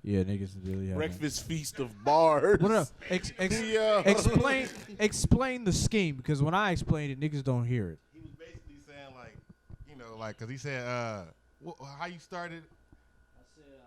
Yeah, niggas really have. Breakfast feast of bars. Well, no, Yeah. explain the scheme, because when I explain it, niggas don't hear it. he was basically saying like, you know, like because he said how you started. I said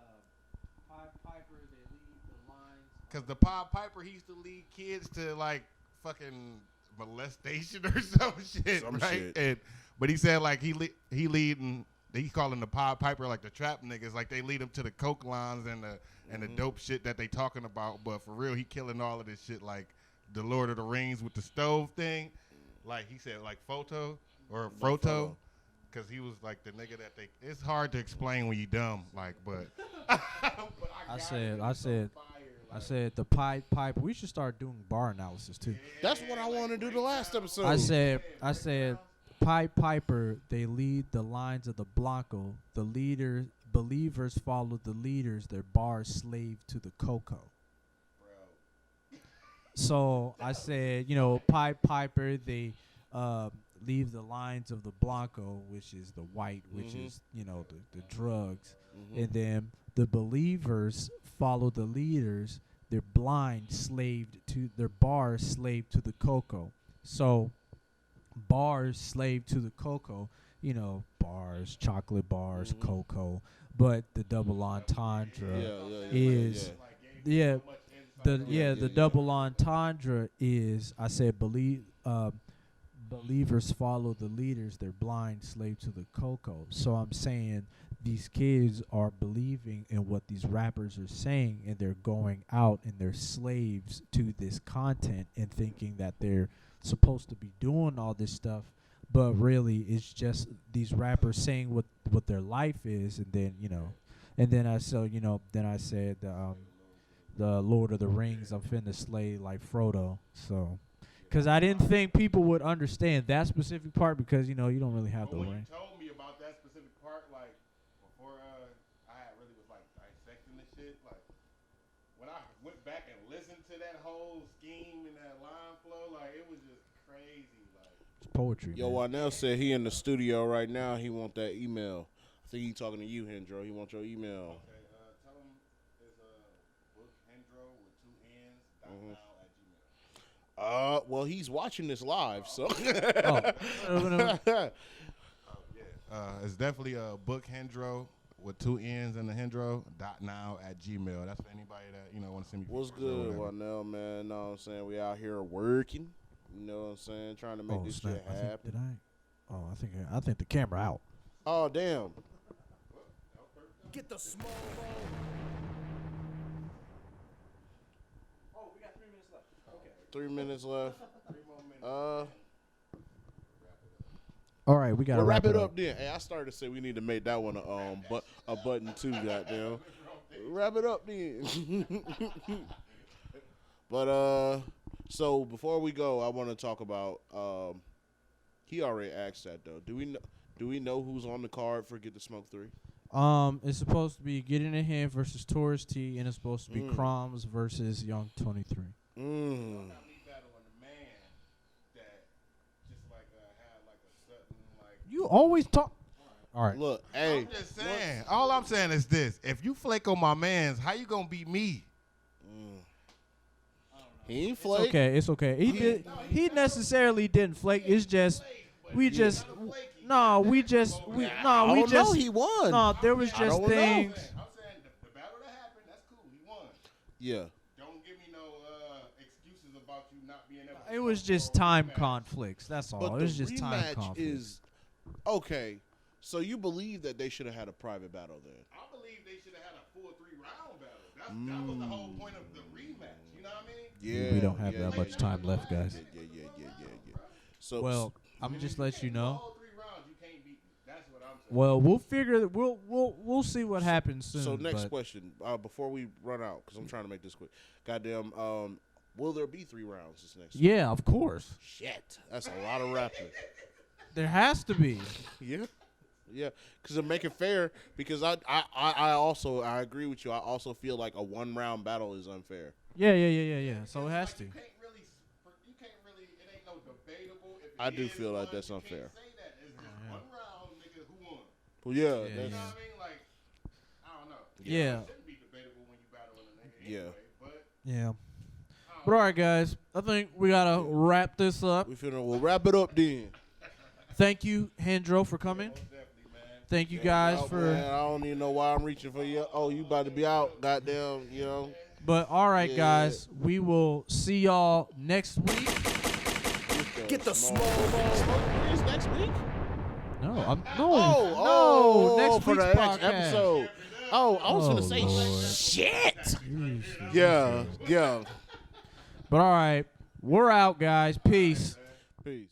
Pied Piper, they lead the lines. Because the Pied Piper, he used to lead kids to like fucking molestation or some shit, Some right? shit. But he said like he leading, he calling the Pied Piper like the trap niggas, like they lead him to the coke lines and the dope shit that they talking about. But for real, he killing all of this shit like the Lord of the Rings with the stove thing. Like he said, like Photo or Froto. Because he was like the nigga that they. It's hard to explain when you dumb, like, but. I said the Pied Piper. We should start doing bar analysis too. That's what I want to do the last episode. I said Pied Piper, they lead the lines of the Blanco. The believers follow the leaders. Their bars slave to the cocoa. So I said, Pied Piper, they leave the lines of the Blanco, which is the white, which is, the drugs. And then the believers follow the leaders. they're blind, slaved to their bars, slave to the cocoa. So bars, slave to the cocoa. You know, bars, chocolate bars, cocoa. But the double entendre is the double entendre is, I said, believers follow the leaders. They're blind, slave to the cocoa. So I'm saying these kids are believing in what these rappers are saying, and they're going out and they're slaves to this content and thinking that they're supposed to be doing all this stuff, but really it's just these rappers saying what their life is. And then I said the Lord of the Rings, I'm finna slay like Frodo. So because I didn't think people would understand that specific part, because you don't really have the when ring. you told me about that specific part, like before I had really was like dissecting the shit, like when I went back and listened to that whole scheme and that line flow, like it was just crazy. Like It's poetry. Yo, Man. Wynell said he in the studio right now. He want that email. I think he talking to you, Hendro. He want your email. okay, tell him it's book Hendro with 2 N's .now at Gmail. Well, he's watching this live, so. It's definitely book Hendro with 2 N's in the Hendro .now at Gmail. That's for anybody that want to send me. What's good, Wynell, man? Know what I'm saying? We out here working. You know what I'm saying? Trying to make this shit happen. I think the camera out. Oh, damn. Get the small ball. Oh, we got 3 minutes left. Okay. 3 minutes left. 3 more minutes. All right, we gotta We'll wrap it up then. Hey, I started to say we need to make that one a button too, goddamn. Wrap it up then. But so before we go, I want to talk about. He already asked that though. Do we know who's on the card for Get the Smoke 3? It's supposed to be Gett It In Henn versus Taurus T, and it's supposed to be Croms versus Young 23. You always talk. All right. Look, hey. I'm just saying. All I'm saying is this: if you flake on my man's, how you gonna beat me? He ain't flake. It's okay. He necessarily didn't flake. It's just we just he won. No, there was just don't know. things. I'm saying the battle that happened, that's cool. He won. Yeah. Don't give me no excuses about you not being able to. It was just time conflicts. That's all. But It was the just time rematch conflicts. is okay. So you believe that they should have had a private battle then? I believe they should have had a full 3-round battle. That was the whole point of the rematch. You know what I mean? Yeah. We don't have that much time left, guys. Yeah. So Well, I'm just let you know. All 3 rounds, you can't beat me. That's what I'm saying. Well, we'll figure that we'll see what happens soon. So next but question, before we run out, because I'm trying to make this quick. Goddamn, will there be 3 rounds this next? Yeah, of course. Shit, that's a lot of rapping. There has to be. Yeah, because to make it fair, because I also agree with you. I also feel like a 1-round battle is unfair. Yeah. So it has to. You can't really. It ain't no debatable. If I do is feel like one, that's you unfair. Can't say that. It's just 1 round, nigga. Who won? Well, yeah, Yeah, that's, You know what I mean? Like, I don't know. Yeah. It shouldn't be debatable when you battling a nigga Yeah. anyway, but Yeah. But all right, guys. I think we gotta wrap this up. we'll wrap it up then. Thank you, Hendro, for coming. definitely, man. Thank you guys Out, for. man, I don't even know why I'm reaching for you. Oh, you about to be out? Goddamn, you know. But all right, Yeah. guys. We will see y'all next week. Get the small ball. Smoke threes next week. No, I'm Oh, next for week's the next podcast. episode. Oh, I was gonna say Lord. shit. Jesus. Yeah. But all right, we're out, guys. Peace. Peace.